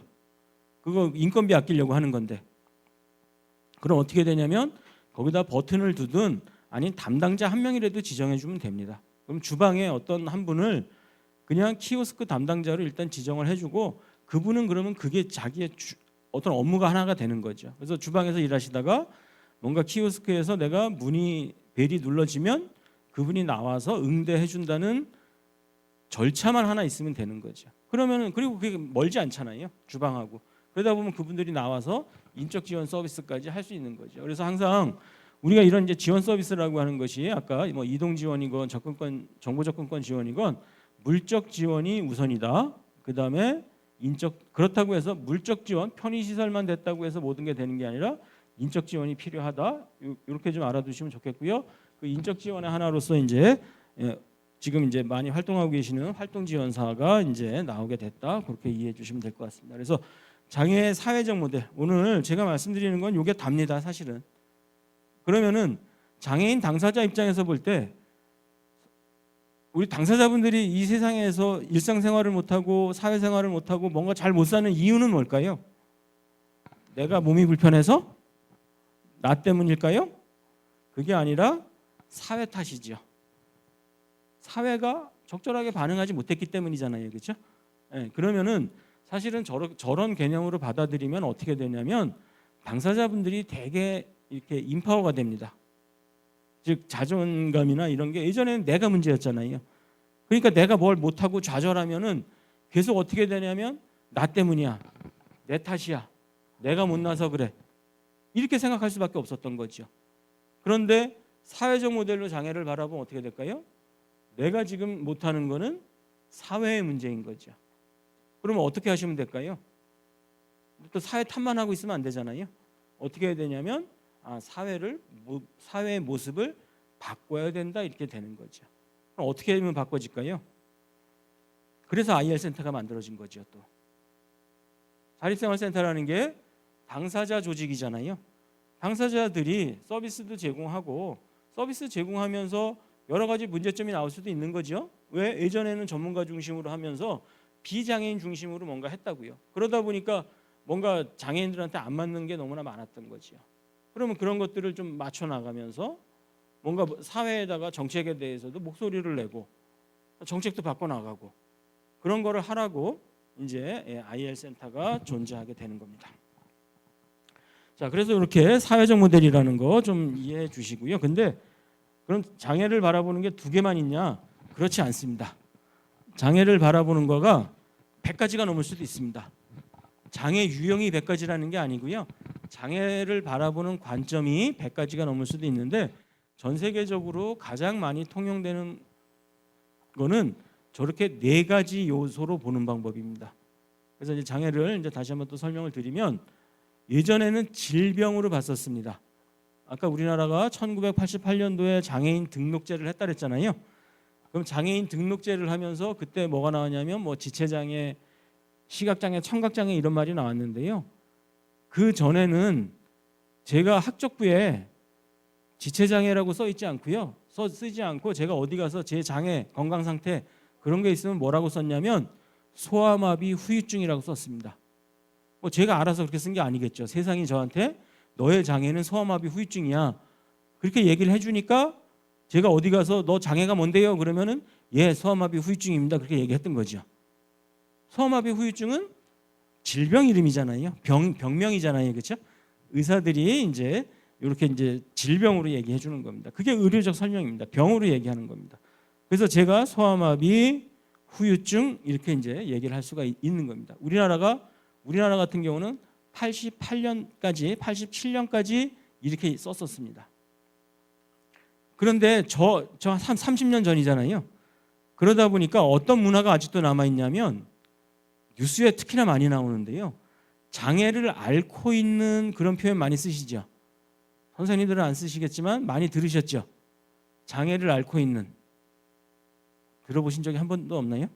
그거 인건비 아끼려고 하는 건데. 그럼 어떻게 되냐면 거기다 버튼을 두든 아닌 담당자 한 명이라도 지정해 주면 됩니다. 그럼 주방에 어떤 한 분을 그냥 키오스크 담당자로 일단 지정을 해주고 그분은 그러면 그게 자기의 어떤 업무가 하나가 되는 거죠. 그래서 주방에서 일하시다가 뭔가 키오스크에서 내가 벨이 눌러지면 그분이 나와서 응대해 준다는 절차만 하나 있으면 되는 거죠. 그러면은 그리고 그게 멀지 않잖아요. 주방하고. 그러다 보면 그분들이 나와서 인적 지원 서비스까지 할 수 있는 거죠. 그래서 항상 우리가 이런 이제 지원 서비스라고 하는 것이 아까 뭐 이동 지원이건 정보 접근권 지원이건 물적 지원이 우선이다. 그다음에 그렇다고 해서 물적 지원 편의 시설만 됐다고 해서 모든 게 되는 게 아니라 인적 지원이 필요하다. 이렇게 좀 알아두시면 좋겠고요. 그 인적 지원의 하나로서 이제 지금 이제 많이 활동하고 계시는 활동 지원사가 이제 나오게 됐다. 그렇게 이해해 주시면 될 것 같습니다. 그래서 장애의 사회적 모델 오늘 제가 말씀드리는 건 이게 답니다. 사실은. 그러면은 장애인 당사자 입장에서 볼 때 우리 당사자분들이 이 세상에서 일상생활을 못하고 사회생활을 못하고 뭔가 잘 못 사는 이유는 뭘까요? 내가 몸이 불편해서? 나 때문일까요? 그게 아니라 사회 탓이죠. 사회가 적절하게 반응하지 못했기 때문이잖아요. 그렇죠? 네, 그러면은 사실은 저런 개념으로 받아들이면 어떻게 되냐면 당사자분들이 되게 이렇게 인파워가 됩니다. 즉 자존감이나 이런 게 예전에는 내가 문제였잖아요. 그러니까 내가 뭘 못하고 좌절하면은 계속 어떻게 되냐면 나 때문이야, 내 탓이야, 내가 못나서 그래 이렇게 생각할 수밖에 없었던 거죠. 그런데 사회적 모델로 장애를 바라보면 어떻게 될까요? 내가 지금 못하는 거는 사회의 문제인 거죠. 그러면 어떻게 하시면 될까요? 또 사회 탓만 하고 있으면 안 되잖아요. 어떻게 해야 되냐면 사회의 모습을 바꿔야 된다 이렇게 되는 거죠. 그럼 어떻게 하면 바꿔질까요? 그래서 IR 센터가 만들어진 거죠. 또 자립생활센터라는 게 당사자 조직이잖아요. 당사자들이 서비스도 제공하고 서비스 제공하면서 여러 가지 문제점이 나올 수도 있는 거죠. 왜? 예전에는 전문가 중심으로 하면서 비장애인 중심으로 뭔가 했다고요. 그러다 보니까 뭔가 장애인들한테 안 맞는 게 너무나 많았던 거죠. 그러면 그런 것들을 좀 맞춰 나가면서 뭔가 사회에다가 정책에 대해서도 목소리를 내고 정책도 바꿔 나가고 그런 거를 하라고 이제 IR 센터가 존재하게 되는 겁니다. 자, 그래서 이렇게 사회적 모델이라는 거 좀 이해해 주시고요. 근데 그럼 장애를 바라보는 게 두 개만 있냐? 그렇지 않습니다. 장애를 바라보는 거가 100가지가 넘을 수도 있습니다. 장애 유형이 100가지라는 게 아니고요. 장애를 바라보는 관점이 100가지가 넘을 수도 있는데 전 세계적으로 가장 많이 통용되는 거는 저렇게 4가지 요소로 보는 방법입니다. 그래서 이제 장애를 이제 다시 한번 또 설명을 드리면 예전에는 질병으로 봤었습니다. 아까 우리나라가 1988년도에 장애인 등록제를 했다 그랬잖아요. 그럼 장애인 등록제를 하면서 그때 뭐가 나왔냐면 뭐 지체장애, 시각장애, 청각장애 이런 말이 나왔는데요. 그 전에는 제가 학적부에 지체장애라고 써 있지 않고요. 쓰지 않고 제가 어디 가서 제 장애, 건강 상태 그런 게 있으면 뭐라고 썼냐면 소아마비 후유증이라고 썼습니다. 뭐 제가 알아서 그렇게 쓴 게 아니겠죠. 세상이 저한테 너의 장애는 소아마비 후유증이야. 그렇게 얘기를 해주니까 제가 어디 가서 너 장애가 뭔데요? 그러면은 예, 소아마비 후유증입니다. 그렇게 얘기했던 거죠. 소아마비 후유증은 질병 이름이잖아요. 병명이잖아요. 그렇죠? 의사들이 이제 이렇게 이제 질병으로 얘기해 주는 겁니다. 그게 의료적 설명입니다. 병으로 얘기하는 겁니다. 그래서 제가 소아마비 후유증 이렇게 이제 얘기를 할 수가 있는 겁니다. 우리나라 같은 경우는 87년까지 이렇게 썼었습니다. 그런데 저 한 30년 전이잖아요. 그러다 보니까 어떤 문화가 아직도 남아 있냐면 뉴스에 특히나 많이 나오는데요. 장애를 앓고 있는 그런 표현 많이 쓰시죠. 선생님들은 안 쓰시겠지만 많이 들으셨죠. 장애를 앓고 있는. 들어보신 적이 한 번도 없나요?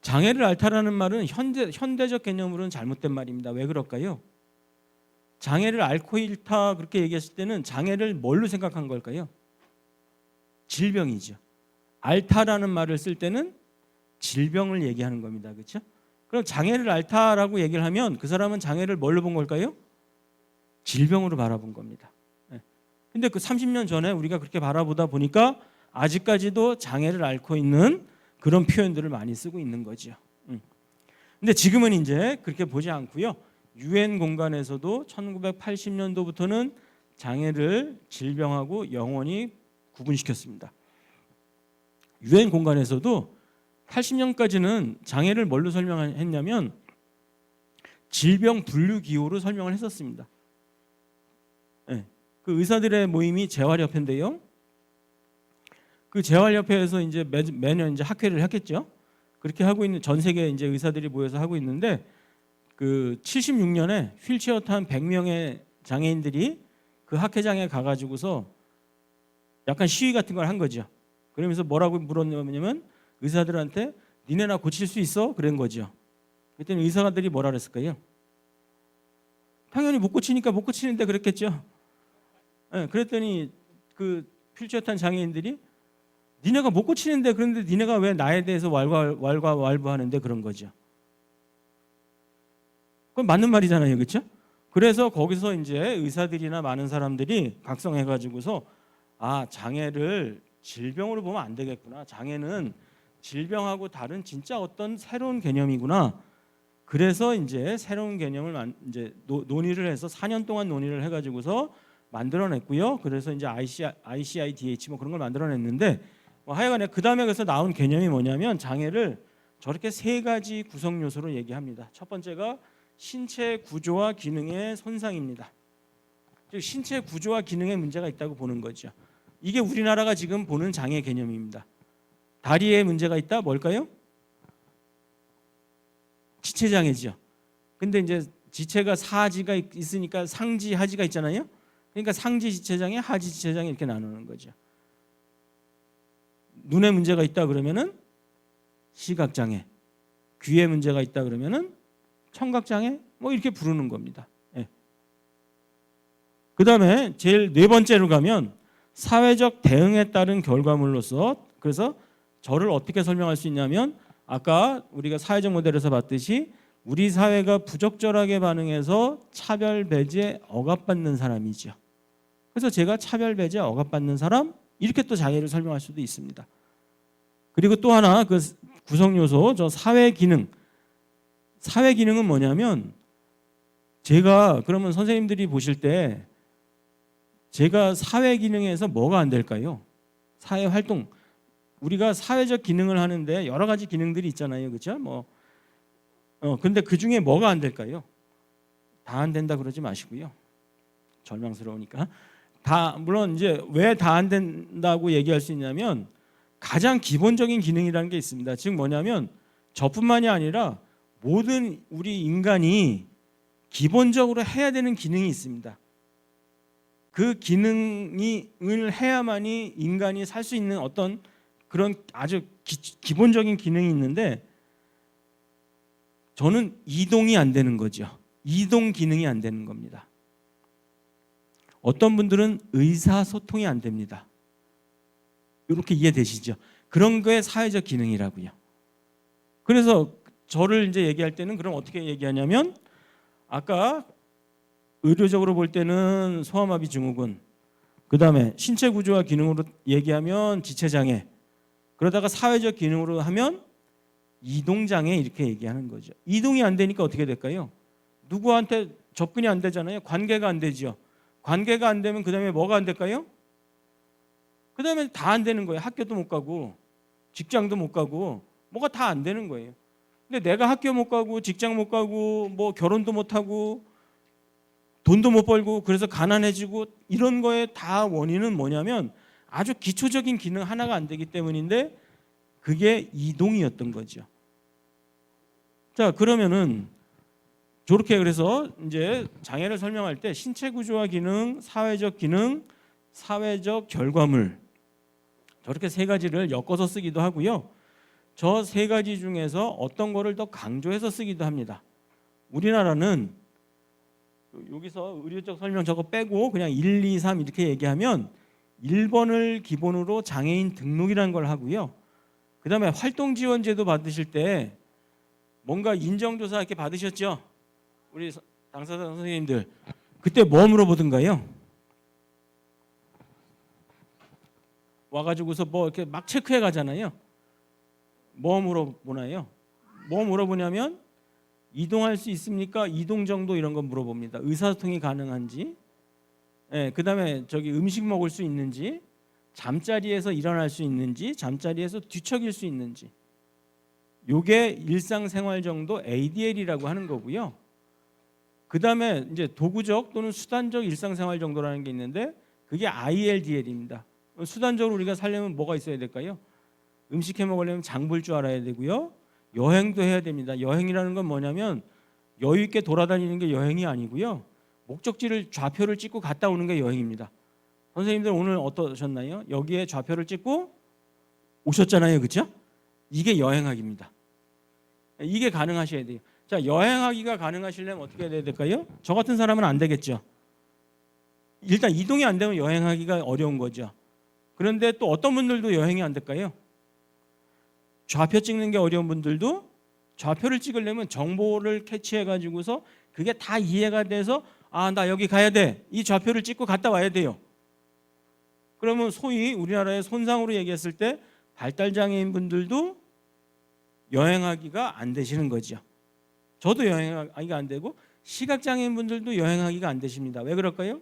장애를 앓다라는 말은 현대적 개념으로는 잘못된 말입니다. 왜 그럴까요? 장애를 앓고 있다 그렇게 얘기했을 때는 장애를 뭘로 생각한 걸까요? 질병이죠. 앓다라는 말을 쓸 때는 질병을 얘기하는 겁니다. 그렇죠? 그럼 장애를 앓다라고 얘기를 하면 그 사람은 장애를 뭘로 본 걸까요? 질병으로 바라본 겁니다. 근데 그 30년 전에 우리가 그렇게 바라보다 보니까 아직까지도 장애를 앓고 있는 그런 표현들을 많이 쓰고 있는 거죠. 근데 지금은 이제 그렇게 보지 않고요. 유엔 공간에서도 1980년도부터는 장애를 질병하고 영원히 구분시켰습니다. 유엔 공간에서도 80년까지는 장애를 뭘로 설명했냐면 질병 분류 기호로 설명을 했었습니다. 네. 그 의사들의 모임이 재활협회인데요. 그 재활협회에서 이제 매년 이제 학회를 했겠죠. 그렇게 하고 있는 전 세계 이제 의사들이 모여서 하고 있는데 그 76년에 휠체어 탄 100명의 장애인들이 그 학회장에 가가지고서 약간 시위 같은 걸 한 거죠. 그러면서 뭐라고 물었냐면 의사들한테 니네 나 고칠 수 있어? 그런 거죠. 그랬더니 의사들이 뭐라 그랬을까요? 당연히 못 고치니까 못 고치는데 그랬겠죠. 네, 그랬더니 그 휠체어 탄 장애인들이 니네가 못 고치는데 그런데 니네가 왜 나에 대해서 왈가왈부하는데 그런 거죠. 그건 맞는 말이잖아요, 그렇죠? 그래서 거기서 이제 의사들이나 많은 사람들이 각성해가지고서 아 장애를 질병으로 보면 안 되겠구나. 장애는 질병하고 다른 진짜 어떤 새로운 개념이구나. 그래서 이제 새로운 개념을 이제 논의를 해서 4년 동안 논의를 해가지고서 만들어냈고요. 그래서 이제 ICIDH 뭐 그런 걸 만들어냈는데 하여간에 그 다음에 그래서 나온 개념이 뭐냐면 장애를 저렇게 세 가지 구성 요소로 얘기합니다. 첫 번째가 신체 구조와 기능의 손상입니다. 즉 신체 구조와 기능에 문제가 있다고 보는 거죠. 이게 우리나라가 지금 보는 장애 개념입니다. 다리에 문제가 있다 뭘까요? 지체장애죠. 근데 이제 지체가 사지가 있으니까 상지, 하지가 있잖아요. 그러니까 상지 지체장애, 하지 지체장애 이렇게 나누는 거죠. 눈에 문제가 있다 그러면은 시각장애, 귀에 문제가 있다 그러면은 청각장애 뭐 이렇게 부르는 겁니다. 예. 그 다음에 제일 네 번째로 가면 사회적 대응에 따른 결과물로서 그래서 저를 어떻게 설명할 수 있냐면 아까 우리가 사회적 모델에서 봤듯이 우리 사회가 부적절하게 반응해서 차별 배제에 억압받는 사람이죠. 그래서 제가 차별 배제에 억압받는 사람 이렇게 또 장애를 설명할 수도 있습니다. 그리고 또 하나 그 구성 요소 저 사회 기능. 사회 기능은 뭐냐면 제가 그러면 선생님들이 보실 때 제가 사회 기능에서 뭐가 안 될까요? 사회 활동 우리가 사회적 기능을 하는데 여러 가지 기능들이 있잖아요, 그렇죠? 근데 그 중에 뭐가 안 될까요? 다 안 된다 그러지 마시고요. 절망스러우니까 다 물론 이제 왜 다 안 된다고 얘기할 수 있냐면 가장 기본적인 기능이라는 게 있습니다. 즉 뭐냐면 저뿐만이 아니라 모든 우리 인간이 기본적으로 해야 되는 기능이 있습니다. 그 기능을 해야만이 인간이 살 수 있는 어떤 그런 아주 기본적인 기능이 있는데 저는 이동이 안 되는 거죠. 이동 기능이 안 되는 겁니다. 어떤 분들은 의사소통이 안 됩니다. 이렇게 이해되시죠? 그런 거에 사회적 기능이라고요. 그래서 저를 이제 얘기할 때는 그럼 어떻게 얘기하냐면 아까 의료적으로 볼 때는 소아마비 증후군, 그다음에 신체 구조와 기능으로 얘기하면 지체장애, 그러다가 사회적 기능으로 하면 이동장애 이렇게 얘기하는 거죠. 이동이 안 되니까 어떻게 될까요? 누구한테 접근이 안 되잖아요. 관계가 안 되죠. 관계가 안 되면 그다음에 뭐가 안 될까요? 그다음에 다 안 되는 거예요. 학교도 못 가고 직장도 못 가고 뭐가 다 안 되는 거예요. 근데 내가 학교 못 가고 직장 못 가고 뭐 결혼도 못 하고 돈도 못 벌고 그래서 가난해지고 이런 거에 다 원인은 뭐냐면 아주 기초적인 기능 하나가 안 되기 때문인데 그게 이동이었던 거죠. 자, 그러면은 저렇게 그래서 이제 장애를 설명할 때 신체 구조와 기능, 사회적 기능, 사회적 결과물 저렇게 세 가지를 엮어서 쓰기도 하고요. 저 세 가지 중에서 어떤 거를 더 강조해서 쓰기도 합니다. 우리나라는 여기서 의료적 설명 저거 빼고 그냥 1, 2, 3 이렇게 얘기하면 1번을 기본으로 장애인 등록이라는 걸 하고요. 그다음에 활동지원제도 받으실 때 뭔가 인정조사 이렇게 받으셨죠? 우리 당사자 선생님들 그때 뭐 물어보던가요? 와가지고서 뭐 이렇게 막 체크해 가잖아요. 뭐 물어보나요? 뭐 물어보냐면 이동할 수 있습니까? 이동 정도 이런 거 물어봅니다. 의사소통이 가능한지, 그다음에 저기 음식 먹을 수 있는지, 잠자리에서 일어날 수 있는지, 잠자리에서 뒤척일 수 있는지. 요게 일상생활 정도 ADL이라고 하는 거고요. 그다음에 이제 도구적 또는 수단적 일상생활 정도라는 게 있는데 그게 ILDL입니다. 수단적으로 우리가 살려면 뭐가 있어야 될까요? 음식 해 먹으려면 장 볼 줄 알아야 되고요. 여행도 해야 됩니다. 여행이라는 건 뭐냐면 여유 있게 돌아다니는 게 여행이 아니고요. 목적지를 좌표를 찍고 갔다 오는 게 여행입니다. 선생님들 오늘 어떠셨나요? 여기에 좌표를 찍고 오셨잖아요. 그렇죠? 이게 여행하기입니다. 이게 가능하셔야 돼요. 자, 여행하기가 가능하시려면 어떻게 해야 될까요? 저 같은 사람은 안 되겠죠. 일단 이동이 안 되면 여행하기가 어려운 거죠. 그런데 또 어떤 분들도 여행이 안 될까요? 좌표 찍는 게 어려운 분들도 좌표를 찍으려면 정보를 캐치해 가지고서 그게 다 이해가 돼서 아, 나 여기 가야 돼. 이 좌표를 찍고 갔다 와야 돼요. 그러면 소위 우리나라의 손상으로 얘기했을 때 발달장애인 분들도 여행하기가 안 되시는 거죠. 저도 여행하기가 안 되고 시각장애인 분들도 여행하기가 안 되십니다. 왜 그럴까요?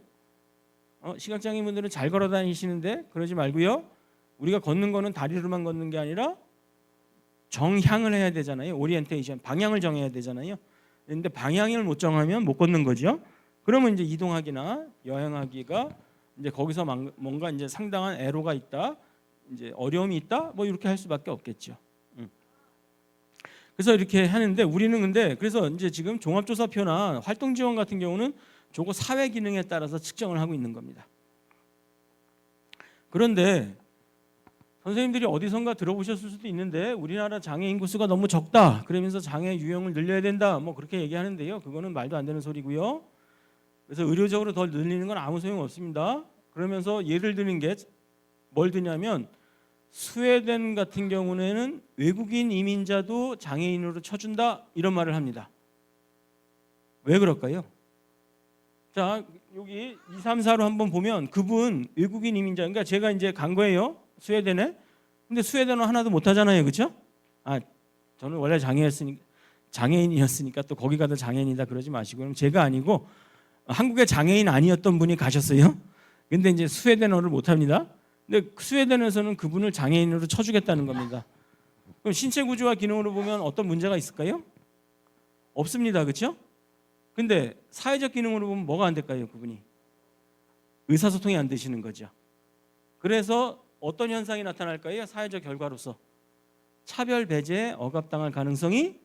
시각장애인 분들은 잘 걸어 다니시는데 그러지 말고요. 우리가 걷는 거는 다리로만 걷는 게 아니라 정향을 해야 되잖아요. 오리엔테이션, 방향을 정해야 되잖아요. 그런데 방향을 못 정하면 못 걷는 거죠. 그러면 이제 이동하기나 여행하기가 이제 거기서 뭔가 이제 상당한 애로가 있다, 이제 어려움이 있다, 뭐 이렇게 할 수밖에 없겠죠. 그래서 이렇게 하는데 우리는 근데 그래서 이제 지금 종합조사표나 활동지원 같은 경우는 저거 사회 기능에 따라서 측정을 하고 있는 겁니다. 그런데 선생님들이 어디선가 들어보셨을 수도 있는데 우리나라 장애 인구 수가 너무 적다. 그러면서 장애 유형을 늘려야 된다. 뭐 그렇게 얘기하는데요. 그거는 말도 안 되는 소리고요. 그래서 의료적으로 더 늘리는 건 아무 소용 없습니다. 그러면서 예를 드는 게 뭘 드냐면 스웨덴 같은 경우에는 외국인 이민자도 장애인으로 쳐준다 이런 말을 합니다. 왜 그럴까요? 자, 여기 2, 3, 4로 한번 보면 그분 외국인 이민자, 그러니까 제가 이제 간 거예요. 스웨덴에. 근데 스웨덴어 하나도 못 하잖아요. 그렇죠? 아, 저는 원래 장애인이었으니까 또 거기 가도 장애인이다 그러지 마시고 그럼 제가 아니고 한국의 장애인 아니었던 분이 가셨어요. 근데 이제 스웨덴어를 못 합니다. 근데 스웨덴에서는 그분을 장애인으로 쳐주겠다는 겁니다. 그럼 신체 구조와 기능으로 보면 어떤 문제가 있을까요? 없습니다. 그렇죠? 근데 사회적 기능으로 보면 뭐가 안 될까요? 그분이 의사소통이 안 되시는 거죠. 그래서 어떤 현상이 나타날까요? 사회적 결과로서 차별 배제에 억압당할 가능성이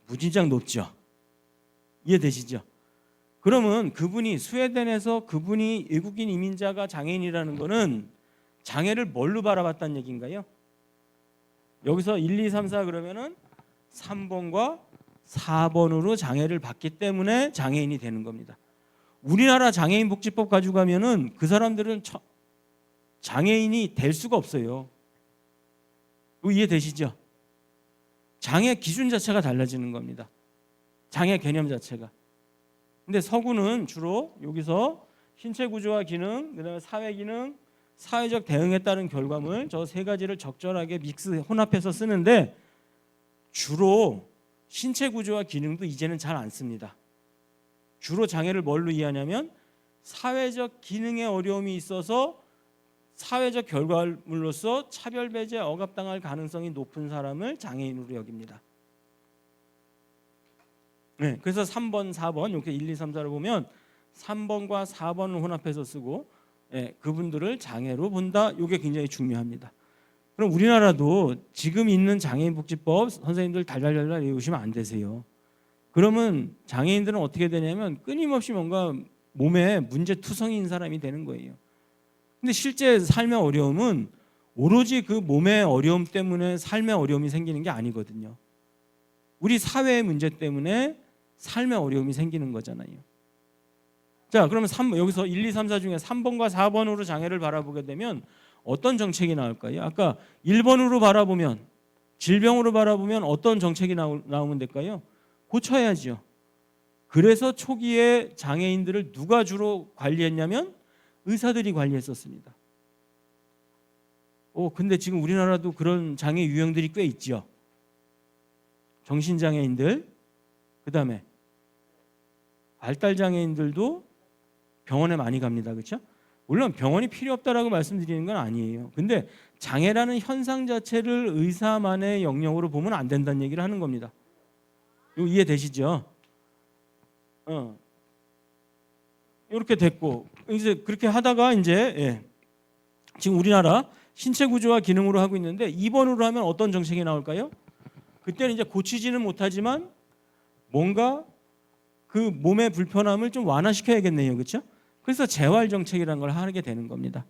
무지장 높죠. 이해되시죠? 그러면 그분이 스웨덴에서 그분이 외국인 이민자가 장애인이라는 거는 장애를 뭘로 바라봤다는 얘기인가요? 여기서 1, 2, 3, 4 그러면은 3번과 4번으로 장애를 받기 때문에 장애인이 되는 겁니다. 우리나라 장애인 복지법 가지고 가면은 그 사람들은 장애인이 될 수가 없어요. 이해되시죠? 장애 기준 자체가 달라지는 겁니다. 장애 개념 자체가. 근데 서구는 주로 여기서 신체 구조와 기능, 그다음에 사회 기능, 사회적 대응에 따른 결과물 저 세 가지를 적절하게 믹스 혼합해서 쓰는데 주로 신체 구조와 기능도 이제는 잘 안 씁니다. 주로 장애를 뭘로 이해하냐면 사회적 기능에 어려움이 있어서 사회적 결과물로서 차별 배제 억압당할 가능성이 높은 사람을 장애인으로 여깁니다. 네, 그래서 3번, 4번 이렇게 1, 2, 3, 4를 보면 3번과 4번을 혼합해서 쓰고 그분들을 장애로 본다. 이게 굉장히 중요합니다. 그럼 우리나라도 지금 있는 장애인복지법 선생님들 달달달달 외우시면 안 되세요. 그러면 장애인들은 어떻게 되냐면 끊임없이 뭔가 몸에 문제투성이인 사람이 되는 거예요. 근데 실제 삶의 어려움은 오로지 그 몸의 어려움 때문에 삶의 어려움이 생기는 게 아니거든요. 우리 사회의 문제 때문에 삶의 어려움이 생기는 거잖아요. 자, 그러면 여기서 1, 2, 3, 4 중에 3번과 4번으로 장애를 바라보게 되면 어떤 정책이 나올까요? 아까 1번으로 바라보면 질병으로 바라보면 어떤 정책이 나오면 될까요? 고쳐야죠. 그래서 초기에 장애인들을 누가 주로 관리했냐면 의사들이 관리했었습니다. 근데 지금 우리나라도 그런 장애 유형들이 꽤 있죠. 정신장애인들, 그다음에 발달장애인들도 병원에 많이 갑니다. 그렇죠? 물론 병원이 필요 없다라고 말씀드리는 건 아니에요. 근데 장애라는 현상 자체를 의사만의 영역으로 보면 안 된다는 얘기를 하는 겁니다. 이거 이해되시죠? 이렇게 됐고 이제 그렇게 하다가 이제 지금 우리나라 신체 구조와 기능으로 하고 있는데 2번으로 하면 어떤 정책이 나올까요? 그때는 이제 고치지는 못하지만 뭔가 그 몸의 불편함을 좀 완화시켜야겠네요. 그렇죠? 그래서 재활 정책이라는 걸 하게 되는 겁니다.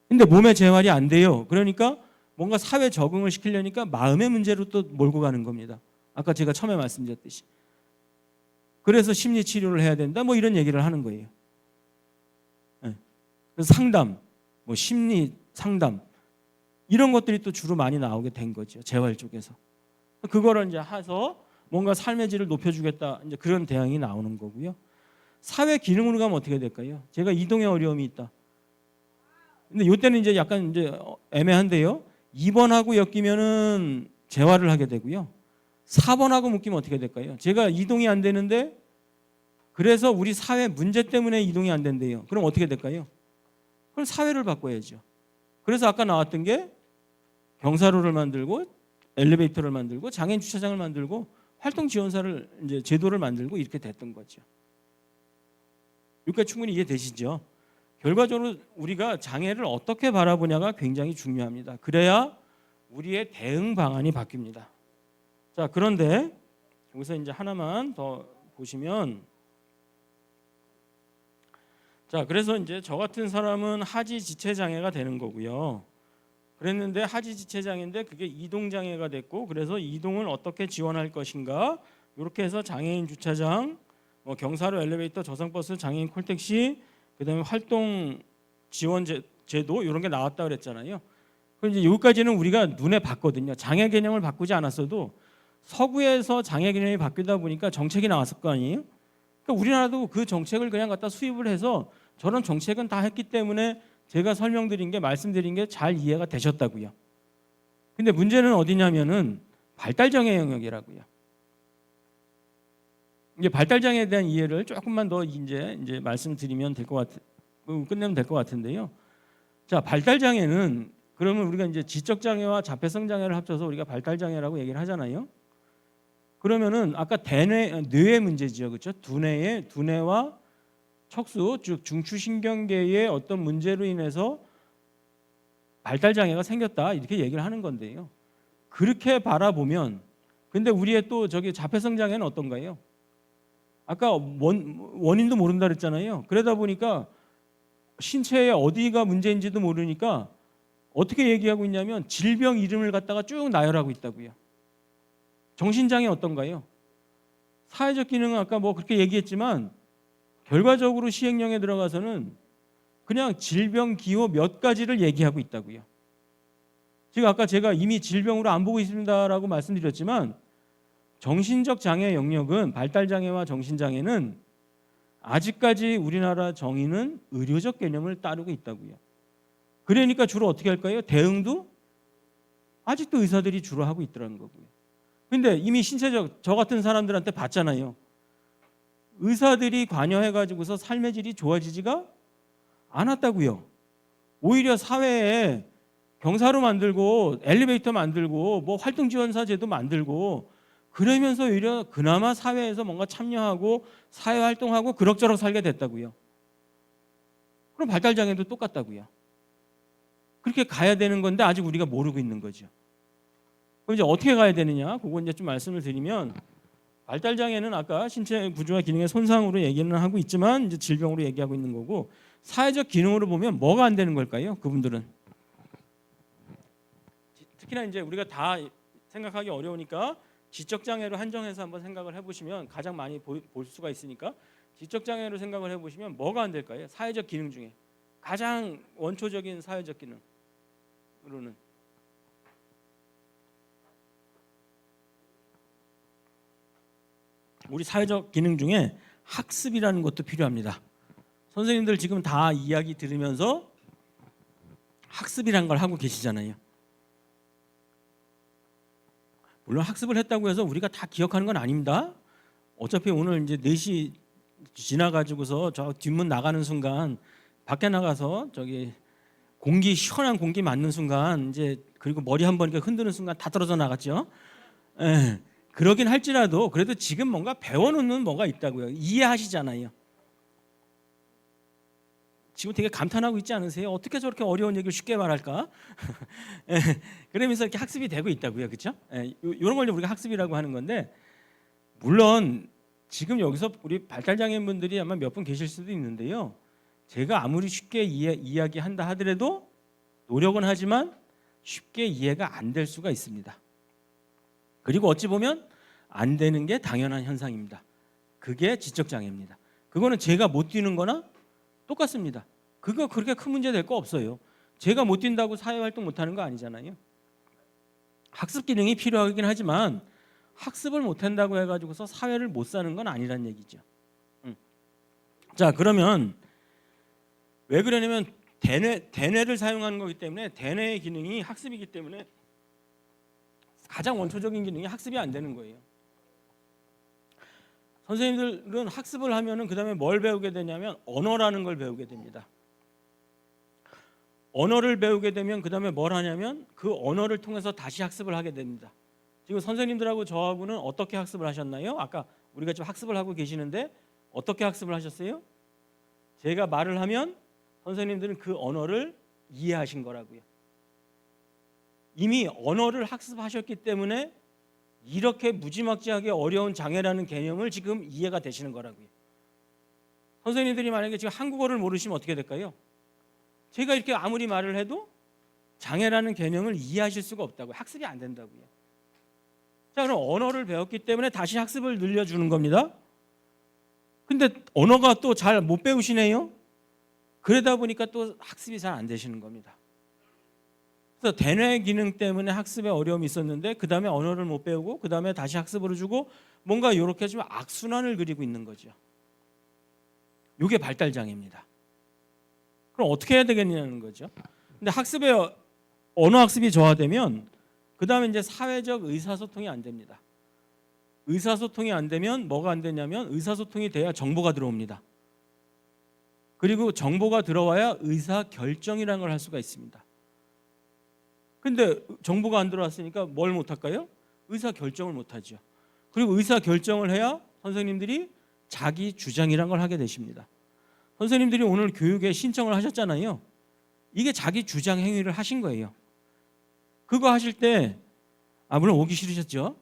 근데 몸의 재활이 안 돼요. 그러니까 뭔가 사회 적응을 시키려니까 마음의 문제로 또 몰고 가는 겁니다. 아까 제가 처음에 말씀드렸듯이. 그래서 심리 치료를 해야 된다. 뭐 이런 얘기를 하는 거예요. 그래서 상담, 뭐 심리 상담 이런 것들이 또 주로 많이 나오게 된 거죠. 재활 쪽에서. 그거를 이제 해서 뭔가 삶의 질을 높여주겠다. 이제 그런 대안이 나오는 거고요. 사회 기능으로 가면 어떻게 될까요? 제가 이동에 어려움이 있다. 근데 이때는 이제 약간 이제 애매한데요. 2번하고 엮이면은 재활을 하게 되고요. 4번하고 묶이면 어떻게 될까요? 제가 이동이 안 되는데 그래서 우리 사회 문제 때문에 이동이 안 된대요. 그럼 어떻게 될까요? 그럼 사회를 바꿔야죠. 그래서 아까 나왔던 게 경사로를 만들고 엘리베이터를 만들고 장애인 주차장을 만들고 활동 지원사를 이제 제도를 만들고 이렇게 됐던 거죠. 여기까지 충분히 이해되시죠? 결과적으로 우리가 장애를 어떻게 바라보냐가 굉장히 중요합니다. 그래야 우리의 대응 방안이 바뀝니다. 자, 그런데 여기서 이제 하나만 더 보시면, 자, 그래서 이제 저 같은 사람은 하지 지체 장애가 되는 거고요. 그랬는데 하지 지체 장애인데 그게 이동 장애가 됐고, 그래서 이동을 어떻게 지원할 것인가, 이렇게 해서 장애인 주차장, 뭐 경사로 엘리베이터, 저상버스, 장애인 콜택시, 그다음에 활동 지원 제도 이런 게 나왔다 그랬잖아요. 그럼 이제 여기까지는 우리가 눈에 봤거든요. 장애 개념을 바꾸지 않았어도 서구에서 장애 개념이 바뀌다 보니까 정책이 나왔을 거 아니에요. 그러니까 우리나라도 그 정책을 그냥 갖다 수입을 해서 저런 정책은 다 했기 때문에 제가 설명드린 게 말씀드린 게 잘 이해가 되셨다고요. 근데 문제는 어디냐면은 발달장애 영역이라고요. 이제 발달장애에 대한 이해를 조금만 더 이제 말씀드리면 될 것 끝내면 될 것 같은데요. 자, 발달장애는 그러면 우리가 이제 지적장애와 자폐성 장애를 합쳐서 우리가 발달장애라고 얘기를 하잖아요. 그러면은 아까 뇌의 문제죠, 그렇죠? 두뇌와 척수, 즉 중추신경계의 어떤 문제로 인해서 발달장애가 생겼다 이렇게 얘기를 하는 건데요. 그렇게 바라보면, 근데 우리의 또 저기 자폐성 장애는 어떤가요? 아까 원인도 모른다 그랬잖아요. 그러다 보니까 신체의 어디가 문제인지도 모르니까 어떻게 얘기하고 있냐면 질병 이름을 갖다가 쭉 나열하고 있다고요. 정신장애 어떤가요? 사회적 기능은 아까 뭐 그렇게 얘기했지만 결과적으로 시행령에 들어가서는 그냥 질병 기호 몇 가지를 얘기하고 있다고요. 지금 아까 제가 이미 질병으로 안 보고 있습니다라고 말씀드렸지만 정신적 장애 영역은 발달 장애와 정신 장애는 아직까지 우리나라 정의는 의료적 개념을 따르고 있다고요. 그러니까 주로 어떻게 할까요? 대응도 아직도 의사들이 주로 하고 있더라는 거고요. 근데 이미 신체적 저 같은 사람들한테 봤잖아요. 의사들이 관여해가지고서 삶의 질이 좋아지지가 않았다고요. 오히려 사회에 경사로 만들고 엘리베이터 만들고 뭐 활동지원사 제도 만들고 그러면서 오히려 그나마 사회에서 뭔가 참여하고 사회활동하고 그럭저럭 살게 됐다고요. 그럼 발달장애도 똑같다고요. 그렇게 가야 되는 건데 아직 우리가 모르고 있는 거죠. 그럼 이제 어떻게 가야 되느냐? 그거 이제 좀 말씀을 드리면 발달장애는 아까 신체 구조와 기능의 손상으로 얘기는 하고 있지만 이제 질병으로 얘기하고 있는 거고 사회적 기능으로 보면 뭐가 안 되는 걸까요? 그분들은 특히나 이제 우리가 다 생각하기 어려우니까 지적장애로 한정해서 한번 생각을 해보시면 가장 많이 볼 수가 있으니까 지적장애로 생각을 해보시면 뭐가 안 될까요? 사회적 기능 중에 가장 원초적인 사회적 기능으로는 우리 사회적 기능 중에 학습이라는 것도 필요합니다. 선생님들 지금 다 이야기 들으면서 학습이란 걸 하고 계시잖아요. 물론 학습을 했다고 해서 우리가 다 기억하는 건 아닙니다. 어차피 오늘 이제 4시 지나가지고서 저 뒷문 나가는 순간 밖에 나가서 저기 공기 시원한 공기 맞는 순간 이제 그리고 머리 한 번 이렇게 흔드는 순간 다 떨어져 나갔죠. 예. 그러긴 할지라도 그래도 지금 뭔가 배워놓는 뭐가 있다고요. 이해하시잖아요. 지금 되게 감탄하고 있지 않으세요? 어떻게 저렇게 어려운 얘기를 쉽게 말할까? 그러면서 이렇게 학습이 되고 있다고요. 그렇죠? 이런 걸 우리가 학습이라고 하는 건데 물론 지금 여기서 우리 발달장애인분들이 아마 몇 분 계실 수도 있는데요. 제가 아무리 쉽게 이야기한다 하더라도 노력은 하지만 쉽게 이해가 안 될 수가 있습니다. 그리고 어찌 보면 안 되는 게 당연한 현상입니다. 그게 지적장애입니다. 그거는 제가 못 뛰는 거나 똑같습니다. 그거 그렇게 큰 문제 될 거 없어요. 제가 못 뛴다고 사회활동 못하는 거 아니잖아요. 학습 기능이 필요하긴 하지만 학습을 못한다고 해가지고서 사회를 못 사는 건 아니란 얘기죠. 자, 그러면 왜 그러냐면 대뇌를 사용하는 거기 때문에 대뇌의 기능이 학습이기 때문에 가장 원초적인 기능이 학습이 안 되는 거예요. 선생님들은 학습을 하면은 그 다음에 뭘 배우게 되냐면 언어라는 걸 배우게 됩니다. 언어를 배우게 되면 그 다음에 뭘 하냐면 그 언어를 통해서 다시 학습을 하게 됩니다. 지금 선생님들하고 저하고는 어떻게 학습을 하셨나요? 아까 우리가 지금 학습을 하고 계시는데 어떻게 학습을 하셨어요? 제가 말을 하면 선생님들은 그 언어를 이해하신 거라고요. 이미 언어를 학습하셨기 때문에 이렇게 무지막지하게 어려운 장애라는 개념을 지금 이해가 되시는 거라고요. 선생님들이 만약에 지금 한국어를 모르시면 어떻게 될까요? 제가 이렇게 아무리 말을 해도 장애라는 개념을 이해하실 수가 없다고요. 학습이 안 된다고요. 자, 그럼 언어를 배웠기 때문에 다시 학습을 늘려주는 겁니다. 근데 언어가 또 잘 못 배우시네요. 그러다 보니까 또 학습이 잘 안 되시는 겁니다. 그래서 대뇌 기능 때문에 학습에 어려움이 있었는데 그 다음에 언어를 못 배우고 그 다음에 다시 학습을 해주고 뭔가 이렇게 좀 악순환을 그리고 있는 거죠. 이게 발달장애입니다. 그럼 어떻게 해야 되겠냐는 거죠. 근데 학습에 언어 학습이 저하되면 그 다음에 이제 사회적 의사소통이 안 됩니다. 의사소통이 안 되면 뭐가 안 되냐면 의사소통이 돼야 정보가 들어옵니다. 그리고 정보가 들어와야 의사결정이라는 걸 할 수가 있습니다. 근데 정보가 안 들어왔으니까 뭘 못할까요? 의사결정을 못하죠. 그리고 의사결정을 해야 선생님들이 자기 주장이란 걸 하게 되십니다. 선생님들이 오늘 교육에 신청을 하셨잖아요. 이게 자기 주장 행위를 하신 거예요. 그거 하실 때 물론 오기 싫으셨죠.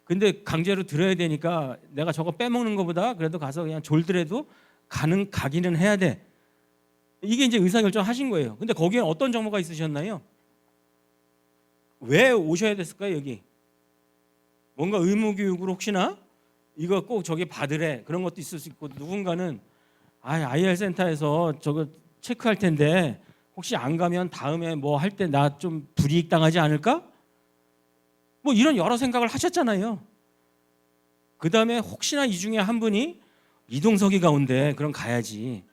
근데 강제로 들어야 되니까 내가 저거 빼먹는 것보다 그래도 가서 그냥 졸더라도 가기는 해야 돼. 이게 이제 의사결정 하신 거예요. 근데 거기에 어떤 정보가 있으셨나요? 왜 오셔야 됐을까요? 여기 뭔가 의무교육으로 혹시나 이거 꼭 저기 받으래 그런 것도 있을 수 있고 누군가는 IR 센터에서 저거 체크할 텐데 혹시 안 가면 다음에 뭐 할 때 나 좀 불이익 당하지 않을까? 뭐 이런 여러 생각을 하셨잖아요. 그 다음에 혹시나 이 중에 한 분이 이동석이 가운데 그럼 가야지.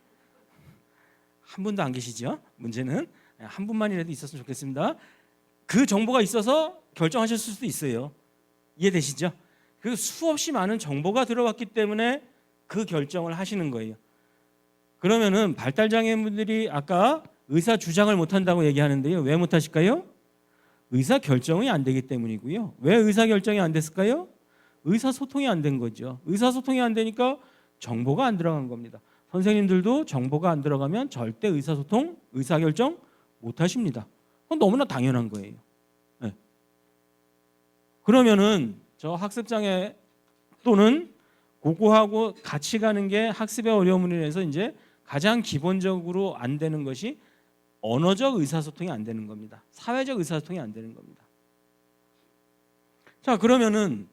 한 분도 안 계시죠? 문제는 한 분만이라도 있었으면 좋겠습니다. 그 정보가 있어서 결정하셨을 수도 있어요. 이해되시죠? 그 수없이 많은 정보가 들어왔기 때문에 그 결정을 하시는 거예요. 그러면은 발달장애인분들이 아까 의사 주장을 못한다고 얘기하는데요. 왜 못하실까요? 의사 결정이 안 되기 때문이고요. 왜 의사 결정이 안 됐을까요? 의사소통이 안 된 거죠. 의사소통이 안 되니까 정보가 안 들어간 겁니다. 선생님들도 정보가 안 들어가면 절대 의사소통, 의사결정 못 하십니다. 그건 너무나 당연한 거예요. 네. 그러면은 저 학습장애 또는 그거하고 같이 가는 게 학습의 어려움으로 인해서 이제 가장 기본적으로 안 되는 것이 언어적 의사소통이 안 되는 겁니다. 사회적 의사소통이 안 되는 겁니다. 자, 그러면은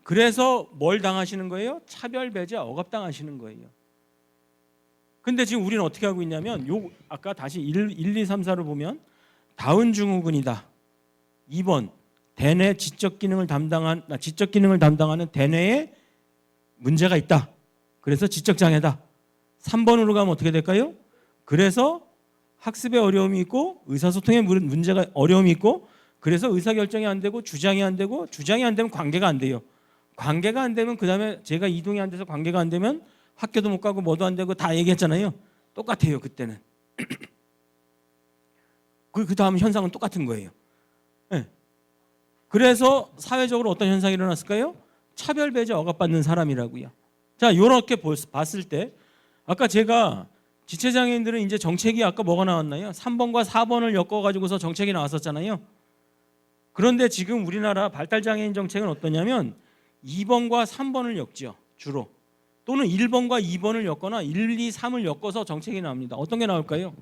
그래서 뭘 당하시는 거예요? 차별, 배제, 억압 당하시는 거예요. 근데 지금 우리는 어떻게 하고 있냐면 요 아까 다시 1, 2, 3, 4를 보면 다운 증후군이다. 2번 대뇌 지적 기능을 담당하는 대뇌에 문제가 있다. 그래서 지적 장애다. 3번으로 가면 어떻게 될까요? 그래서 학습에 어려움이 있고 의사소통에 문제가 어려움이 있고 그래서 의사결정이 안 되고 주장이 안 되고 주장이 안 되면 관계가 안 돼요. 관계가 안 되면 그다음에 제가 이동이 안 돼서 관계가 안 되면 학교도 못 가고 뭐도 안 되고 다 얘기했잖아요. 똑같아요. 그때는. 그 다음 현상은 똑같은 거예요. 네. 그래서 사회적으로 어떤 현상이 일어났을까요? 차별, 배제, 억압받는 사람이라고요. 자, 이렇게 봤을 때 아까 제가 지체장애인들은 이제 정책이 아까 뭐가 나왔나요? 3번과 4번을 엮어가지고서 정책이 나왔었잖아요. 그런데 지금 우리나라 발달장애인 정책은 어떠냐면 2번과 3번을 엮죠. 주로. 또는 1번과 2번을 엮거나 1, 2, 3을 엮어서 정책이 나옵니다. 어떤 게 나올까요?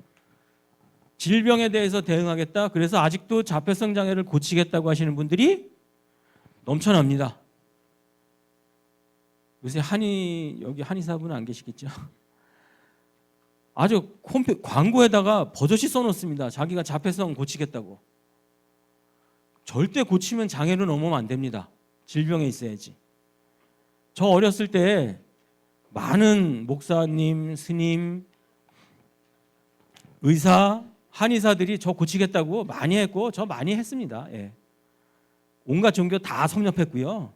질병에 대해서 대응하겠다. 그래서 아직도 자폐성 장애를 고치겠다고 하시는 분들이 넘쳐납니다. 요새 여기 한의사분은 안 계시겠죠? 아주 광고에다가 버젓이 써놓습니다. 자기가 자폐성 고치겠다고. 절대 고치면 장애로 넘으면 안 됩니다. 질병에 있어야지. 저 어렸을 때 많은 목사님, 스님, 의사, 한의사들이 저 고치겠다고 많이 했고 저 많이 했습니다. 예. 온갖 종교 다 섭렵했고요.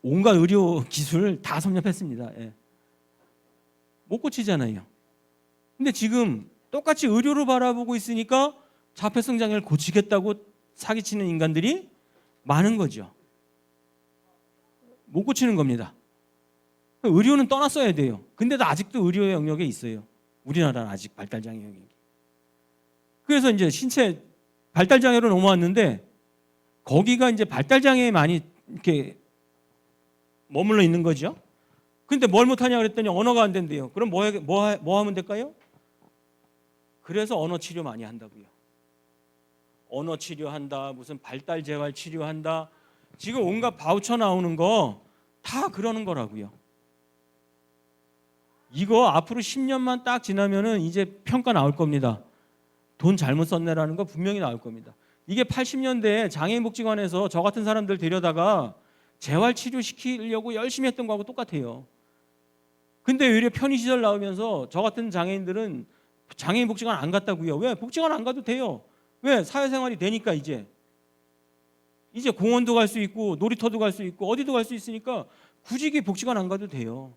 온갖 의료 기술 다 섭렵했습니다. 예. 못 고치잖아요. 근데 지금 똑같이 의료로 바라보고 있으니까 자폐성 장애를 고치겠다고 사기치는 인간들이 많은 거죠. 못 고치는 겁니다. 의료는 떠났어야 돼요. 근데도 아직도 의료의 영역에 있어요. 우리나라는 아직 발달장애 영역이. 그래서 이제 신체 발달장애로 넘어왔는데 거기가 이제 발달장애에 많이 이렇게 머물러 있는 거죠. 근데 뭘 못하냐 그랬더니 언어가 안 된대요. 그럼 뭐 하면 될까요? 그래서 언어 치료 많이 한다고요. 언어 치료한다, 무슨 발달 재활 치료한다. 지금 온갖 바우처 나오는 거 다 그러는 거라고요. 이거 앞으로 10년만 딱 지나면은 이제 평가 나올 겁니다. 돈 잘못 썼네라는 거 분명히 나올 겁니다. 이게 80년대에 장애인복지관에서 저 같은 사람들 데려다가 재활치료 시키려고 열심히 했던 거하고 똑같아요. 근데 오히려 편의시설 나오면서 저 같은 장애인들은 장애인복지관 안 갔다고요. 왜? 복지관 안 가도 돼요. 왜? 사회생활이 되니까 이제 공원도 갈 수 있고 놀이터도 갈 수 있고 어디도 갈 수 있으니까 굳이 복지관 안 가도 돼요.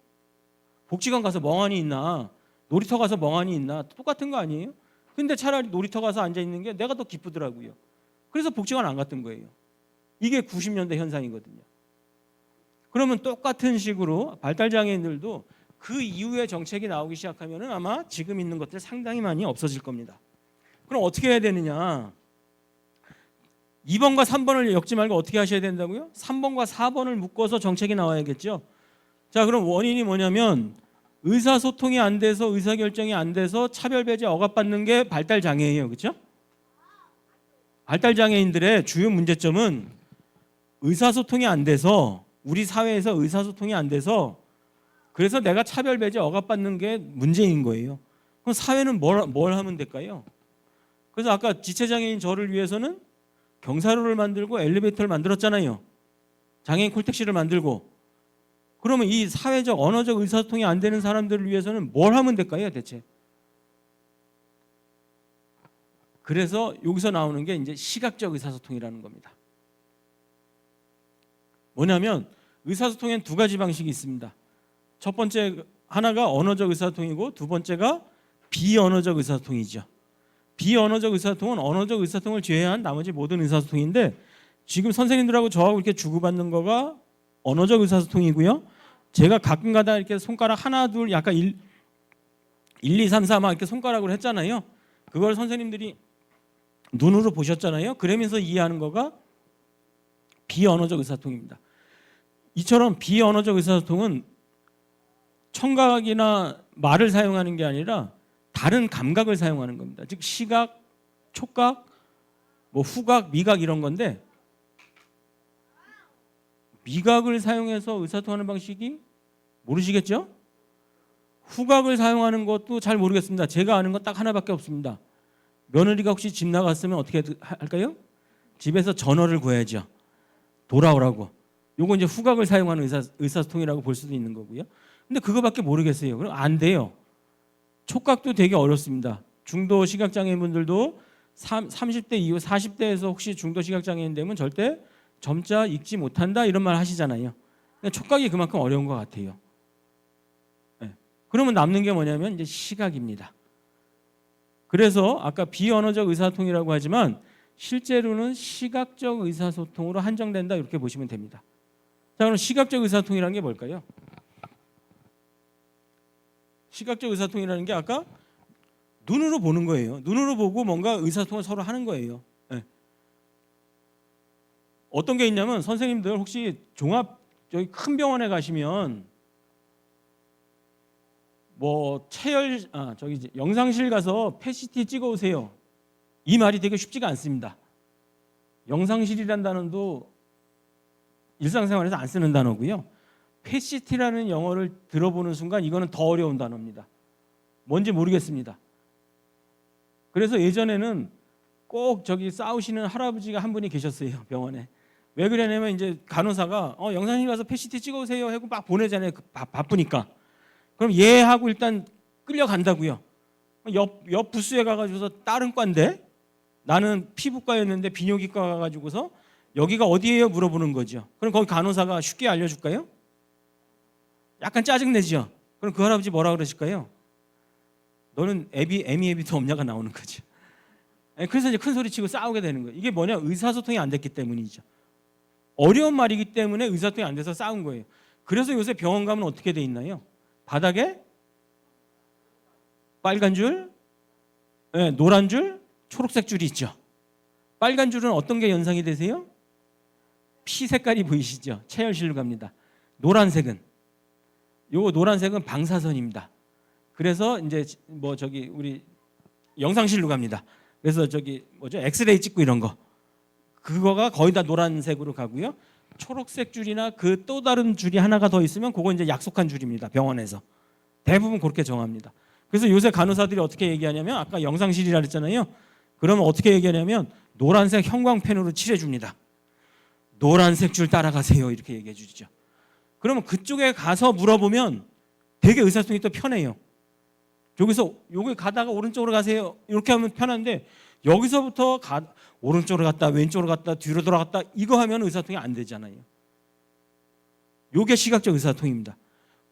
복지관 가서 멍하니 있나 놀이터 가서 멍하니 있나 똑같은 거 아니에요? 근데 차라리 놀이터 가서 앉아있는 게 내가 더 기쁘더라고요. 그래서 복지관 안 갔던 거예요. 이게 90년대 현상이거든요. 그러면 똑같은 식으로 발달장애인들도 그 이후에 정책이 나오기 시작하면 아마 지금 있는 것들 상당히 많이 없어질 겁니다. 그럼 어떻게 해야 되느냐? 2번과 3번을 엮지 말고 어떻게 하셔야 된다고요? 3번과 4번을 묶어서 정책이 나와야겠죠. 자, 그럼 원인이 뭐냐면 의사소통이 안 돼서 의사결정이 안 돼서 차별배제 억압받는 게 발달장애예요. 그렇죠? 발달장애인들의 주요 문제점은 의사소통이 안 돼서 우리 사회에서 의사소통이 안 돼서 그래서 내가 차별배제 억압받는 게 문제인 거예요. 그럼 사회는 뭘 하면 될까요? 그래서 아까 지체장애인 저를 위해서는 경사로를 만들고 엘리베이터를 만들었잖아요. 장애인 콜택시를 만들고. 그러면 이 사회적 언어적 의사소통이 안 되는 사람들을 위해서는 뭘 하면 될까요, 대체? 그래서 여기서 나오는 게 이제 시각적 의사소통이라는 겁니다. 뭐냐면 의사소통엔 두 가지 방식이 있습니다. 첫 번째 하나가 언어적 의사소통이고 두 번째가 비언어적 의사소통이죠. 비언어적 의사소통은 언어적 의사소통을 제외한 나머지 모든 의사소통인데 지금 선생님들하고 저하고 이렇게 주고받는 거가 언어적 의사소통이고요. 제가 가끔가다 이렇게 손가락 하나 둘 약간 1, 2, 3, 4 막 이렇게 손가락으로 했잖아요. 그걸 선생님들이 눈으로 보셨잖아요. 그러면서 이해하는 거가 비언어적 의사소통입니다. 이처럼 비언어적 의사소통은 청각이나 말을 사용하는 게 아니라 다른 감각을 사용하는 겁니다. 즉 시각, 촉각, 뭐 후각, 미각 이런 건데 미각을 사용해서 의사소통하는 방식이 모르시겠죠? 후각을 사용하는 것도 잘 모르겠습니다. 제가 아는 건 딱 하나밖에 없습니다. 며느리가 혹시 집 나갔으면 어떻게 할까요? 집에서 전화를 구해야죠. 돌아오라고. 요거 이제 후각을 사용하는 의사소통이라고 볼 수도 있는 거고요. 근데 그거밖에 모르겠어요. 그럼 안 돼요. 촉각도 되게 어렵습니다. 중도 시각장애인분들도 30대 이후 40대에서 혹시 중도 시각장애인 되면 절대 점자 읽지 못한다 이런 말 하시잖아요. 촉각이 그만큼 어려운 것 같아요. 네. 그러면 남는 게 뭐냐면 이제 시각입니다. 그래서 아까 비언어적 의사소통이라고 하지만 실제로는 시각적 의사소통으로 한정된다 이렇게 보시면 됩니다. 자, 그럼 시각적 의사소통이라는 게 뭘까요? 시각적 의사소통이라는 게 아까 눈으로 보는 거예요. 눈으로 보고 뭔가 의사소통을 서로 하는 거예요. 네. 어떤 게 있냐면 선생님들 혹시 종합 저기 큰 병원에 가시면 뭐 저기 영상실 가서 PET-CT 찍어 오세요. 이 말이 되게 쉽지가 않습니다. 영상실이란 단어도 일상생활에서 안 쓰는 단어고요. PET-CT라는 영어를 들어보는 순간 이거는 더 어려운 단어입니다. 뭔지 모르겠습니다. 그래서 예전에는 꼭 저기 싸우시는 할아버지가 한 분이 계셨어요, 병원에. 왜 그러냐면 이제 간호사가 영상실 가서 PET-CT 찍어오세요 하고 막 보내잖아요. 바쁘니까. 그럼 얘 하고 일단 끌려간다고요. 옆 부스에 가가지고서 다른 과인데 나는 피부과였는데 비뇨기과 가가지고서 여기가 어디예요 물어보는 거죠. 그럼 거기 간호사가 쉽게 알려줄까요? 약간 짜증내죠. 그럼 그 할아버지 뭐라 그러실까요? 너는 애미 애비도 없냐가 나오는 거죠. 그래서 이제 큰 소리 치고 싸우게 되는 거예요. 이게 뭐냐? 의사소통이 안 됐기 때문이죠. 어려운 말이기 때문에 의사소통이 안 돼서 싸운 거예요. 그래서 요새 병원 가면 어떻게 돼 있나요? 바닥에 빨간 줄, 노란 줄, 초록색 줄이 있죠. 빨간 줄은 어떤 게 연상이 되세요? 피 색깔이 보이시죠? 체열실로 갑니다. 노란색은 요거 노란색은 방사선입니다. 그래서 이제 뭐 저기 우리 영상실로 갑니다. 그래서 저기 뭐죠? 엑스레이 찍고 이런 거. 그거가 거의 다 노란색으로 가고요. 초록색 줄이나 그 또 다른 줄이 하나가 더 있으면 그거 이제 약속한 줄입니다. 병원에서. 대부분 그렇게 정합니다. 그래서 요새 간호사들이 어떻게 얘기하냐면 아까 영상실이라 그랬잖아요. 그러면 어떻게 얘기하냐면 노란색 형광펜으로 칠해줍니다. 노란색 줄 따라가세요. 이렇게 얘기해 주죠. 그러면 그쪽에 가서 물어보면 되게 의사소통이 또 편해요. 여기 가다가 오른쪽으로 가세요. 이렇게 하면 편한데 여기서부터 오른쪽으로 갔다 왼쪽으로 갔다 뒤로 돌아갔다 이거 하면 의사소통이 안 되잖아요. 이게 시각적 의사소통입니다.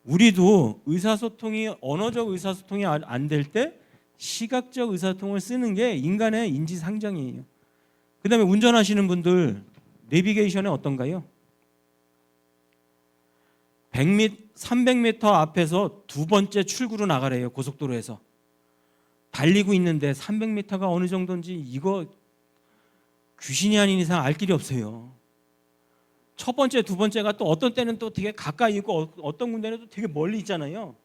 우리도 의사소통이 언어적 의사소통이 안 될 때 시각적 의사소통을 쓰는 게 인간의 인지상정이에요. 그 다음에 운전하시는 분들 내비게이션에 어떤가요? 300m 앞에서 두 번째 출구로 나가래요. 고속도로에서. 달리고 있는데 300m가 어느 정도인지 이거 귀신이 아닌 이상 알 길이 없어요. 첫 번째, 두 번째가 또 어떤 때는 또 되게 가까이 있고 어떤 군데는 또 되게 멀리 있잖아요.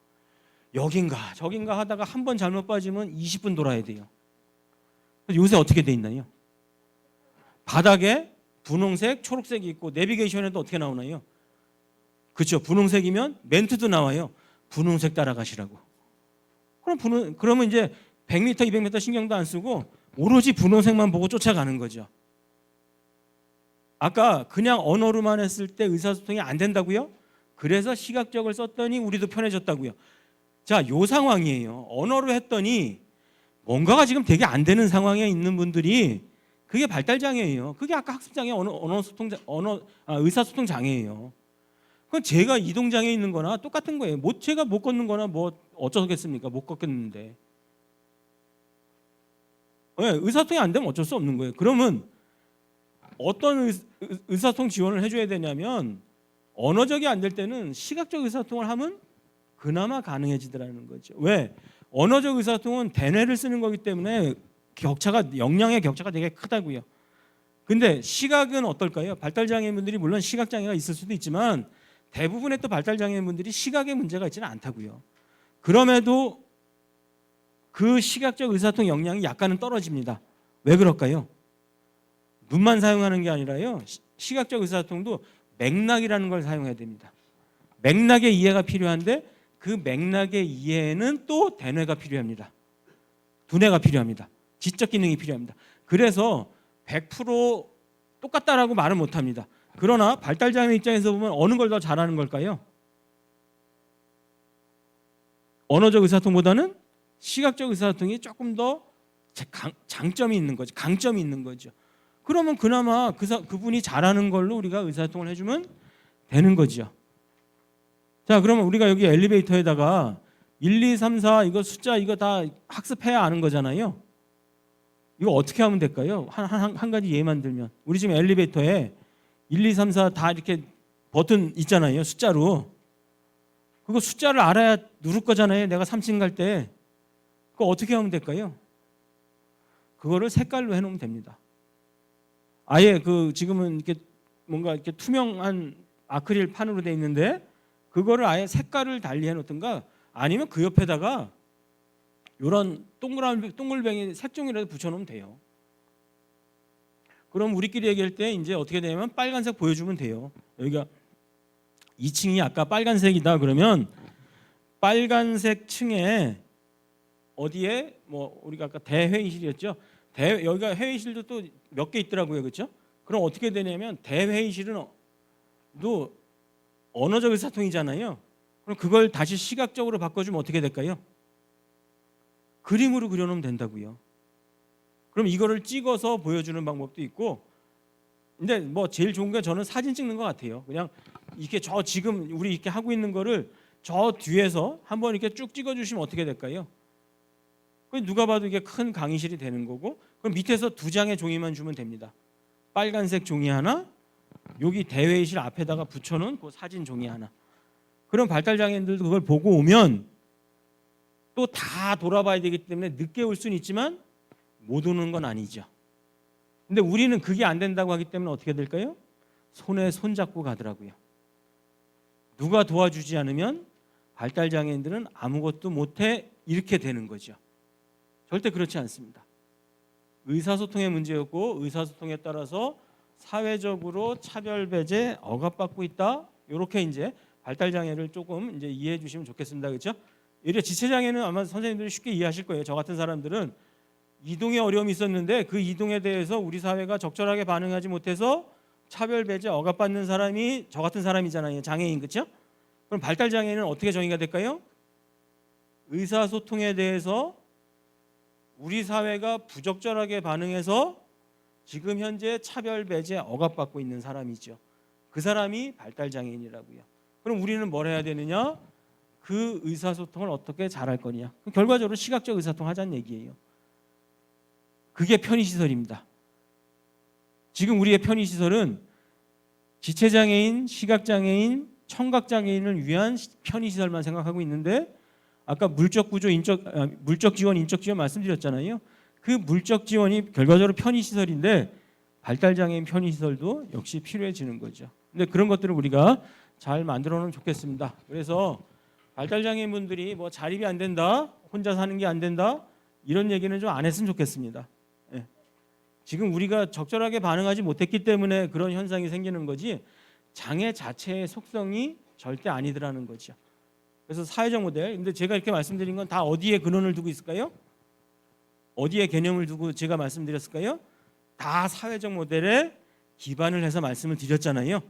여긴가 저긴가 하다가 한 번 잘못 빠지면 20분 돌아야 돼요. 요새 어떻게 돼 있나요? 바닥에 분홍색, 초록색이 있고 내비게이션에도 어떻게 나오나요? 그렇죠. 분홍색이면 멘트도 나와요. 분홍색 따라가시라고. 그러면 이제 100m, 200m 신경도 안 쓰고 오로지 분홍색만 보고 쫓아가는 거죠. 아까 그냥 언어로만 했을 때 의사소통이 안 된다고요? 그래서 시각적을 썼더니 우리도 편해졌다고요. 자, 요 상황이에요. 언어로 했더니 뭔가가 지금 되게 안 되는 상황에 있는 분들이 그게 발달장애예요. 그게 아까 학습장애, 의사소통 장애예요. 그건 제가 이동장애 있는 거나 똑같은 거예요. 제가 못 걷는 거나 뭐 어쩌겠습니까? 못 걷겠는데. 네, 의사소통이 안 되면 어쩔 수 없는 거예요. 그러면 어떤 의사소통 지원을 해줘야 되냐면 언어적이 안 될 때는 시각적 의사소통을 하면 그나마 가능해지더라는 거죠. 왜? 언어적 의사소통은 대뇌를 쓰는 거기 때문에 역량의 격차가 되게 크다고요. 근데 시각은 어떨까요? 발달장애인분들이 물론 시각장애가 있을 수도 있지만 대부분의 또 발달장애인분들이 시각에 문제가 있지는 않다고요. 그럼에도 그 시각적 의사소통 역량이 약간은 떨어집니다. 왜 그럴까요? 눈만 사용하는 게 아니라요. 시각적 의사소통도 맥락이라는 걸 사용해야 됩니다. 맥락의 이해가 필요한데 그 맥락의 이해에는 또 대뇌가 필요합니다. 두뇌가 필요합니다. 지적 기능이 필요합니다. 그래서 100% 똑같다라고 말은 못합니다. 그러나 발달장애 입장에서 보면 어느 걸 더 잘하는 걸까요? 언어적 의사소통보다는 시각적 의사소통이 조금 더 장점이 있는 거죠. 강점이 있는 거죠. 그러면 그나마 그분이 잘하는 걸로 우리가 의사소통을 해주면 되는 거죠. 자, 그러면 우리가 여기 엘리베이터에다가 1, 2, 3, 4 이거 숫자 이거 다 학습해야 아는 거잖아요. 이거 어떻게 하면 될까요? 한 가지 예만 들면 우리 지금 엘리베이터에 1, 2, 3, 4 다 이렇게 버튼 있잖아요. 숫자로. 그거 숫자를 알아야 누를 거잖아요. 내가 3층 갈 때. 그거 어떻게 하면 될까요? 그거를 색깔로 해놓으면 됩니다. 아예 지금은 이렇게 뭔가 이렇게 투명한 아크릴 판으로 돼 있는데 그거를 아예 색깔을 달리 해놓든가 아니면 그 옆에다가 이런 동글뱅이 색종이라도 붙여놓으면 돼요. 그럼 우리끼리 얘기할 때 이제 어떻게 되냐면 빨간색 보여주면 돼요. 여기가 2층이 아까 빨간색이다 그러면 빨간색 층에 어디에 뭐 우리가 아까 대회의실이었죠. 여기가 회의실도 또 몇 개 있더라고요, 그렇죠? 그럼 어떻게 되냐면 대회의실은 또 언어적 의사소통이잖아요. 그럼 그걸 다시 시각적으로 바꿔주면 어떻게 될까요? 그림으로 그려놓으면 된다고요. 그럼 이거를 찍어서 보여주는 방법도 있고, 근데 뭐 제일 좋은 게 저는 사진 찍는 것 같아요. 그냥 이렇게 지금 우리 이렇게 하고 있는 거를 저 뒤에서 한번 이렇게 쭉 찍어주시면 어떻게 될까요? 누가 봐도 이게 큰 강의실이 되는 거고, 그럼 밑에서 2장의 종이만 주면 됩니다. 빨간색 종이 하나, 여기 대회의실 앞에다가 붙여놓은 그 사진 종이 하나. 그럼 발달장애인들도 그걸 보고 오면 또 다 돌아봐야 되기 때문에 늦게 올 수는 있지만 못 오는 건 아니죠. 근데 우리는 그게 안 된다고 하기 때문에 어떻게 될까요? 손에 손잡고 가더라고요. 누가 도와주지 않으면 발달장애인들은 아무것도 못해 이렇게 되는 거죠. 절대 그렇지 않습니다. 의사소통의 문제였고 의사소통에 따라서 사회적으로 차별배제, 억압받고 있다. 이렇게 이제 발달장애를 조금 이제 이해해 주시면 좋겠습니다. 그렇죠? 예를 지체장애는 아마 선생님들이 쉽게 이해하실 거예요. 저 같은 사람들은 이동에 어려움이 있었는데 그 이동에 대해서 우리 사회가 적절하게 반응하지 못해서 차별배제, 억압받는 사람이 저 같은 사람이잖아요. 장애인, 그렇죠? 그럼 발달장애는 어떻게 정의가 될까요? 의사소통에 대해서 우리 사회가 부적절하게 반응해서 지금 현재 차별배제, 억압받고 있는 사람이죠. 그 사람이 발달장애인이라고요. 그럼 우리는 뭘 해야 되느냐? 그 의사소통을 어떻게 잘할 거냐? 결과적으로 시각적 의사소통 하자는 얘기예요. 그게 편의시설입니다. 지금 우리의 편의시설은 지체장애인, 시각장애인, 청각장애인을 위한 편의시설만 생각하고 있는데 아까 물적 지원, 인적 지원 말씀드렸잖아요. 그 물적 지원이 결과적으로 편의시설인데 발달장애인 편의시설도 역시 필요해지는 거죠. 근데 그런 것들을 우리가 잘 만들어 놓으면 좋겠습니다. 그래서 발달장애인 분들이 뭐 자립이 안 된다, 혼자 사는 게 안 된다 이런 얘기는 좀 안 했으면 좋겠습니다. 예. 지금 우리가 적절하게 반응하지 못했기 때문에 그런 현상이 생기는 거지 장애 자체의 속성이 절대 아니더라는 거죠. 그래서 사회적 모델, 근데 제가 이렇게 말씀드린 건 다 어디에 근원을 두고 있을까요? 어디에 개념을 두고 제가 말씀드렸을까요? 다 사회적 모델에 기반을 해서 말씀을 드렸잖아요.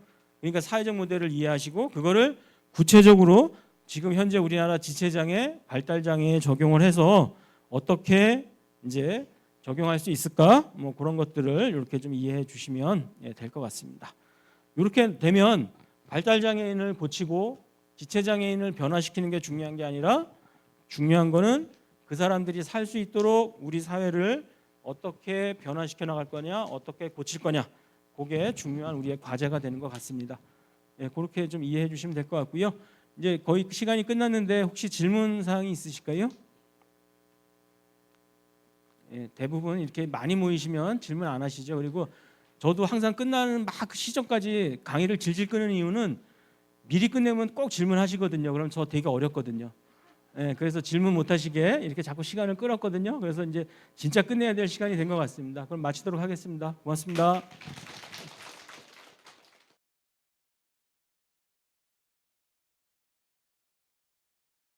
그러니까 사회적 모델을 이해하시고 그거를 구체적으로 지금 현재 우리나라 지체장애, 발달장애에 적용을 해서 어떻게 이제 적용할 수 있을까? 뭐 그런 것들을 이렇게 좀 이해해 주시면 될 것 같습니다. 이렇게 되면 발달장애인을 고치고 지체장애인을 변화시키는 게 중요한 게 아니라 중요한 거는 그 사람들이 살 수 있도록 우리 사회를 어떻게 변화시켜 나갈 거냐, 어떻게 고칠 거냐, 그게 중요한 우리의 과제가 되는 것 같습니다. 그렇게 좀 이해해 주시면 될 것 같고요. 이제 거의 시간이 끝났는데 혹시 질문 사항이 있으실까요? 대부분 이렇게 많이 모이시면 질문 안 하시죠. 그리고 저도 항상 끝나는 막 그 시점까지 강의를 질질 끄는 이유는 미리 끝내면 꼭 질문하시거든요. 그럼 저 되게 어렵거든요. 그래서 질문 못 하시게 이렇게 자꾸 시간을 끌었거든요. 그래서 이제 진짜 끝내야 될 시간이 된 것 같습니다. 그럼 마치도록 하겠습니다. 고맙습니다.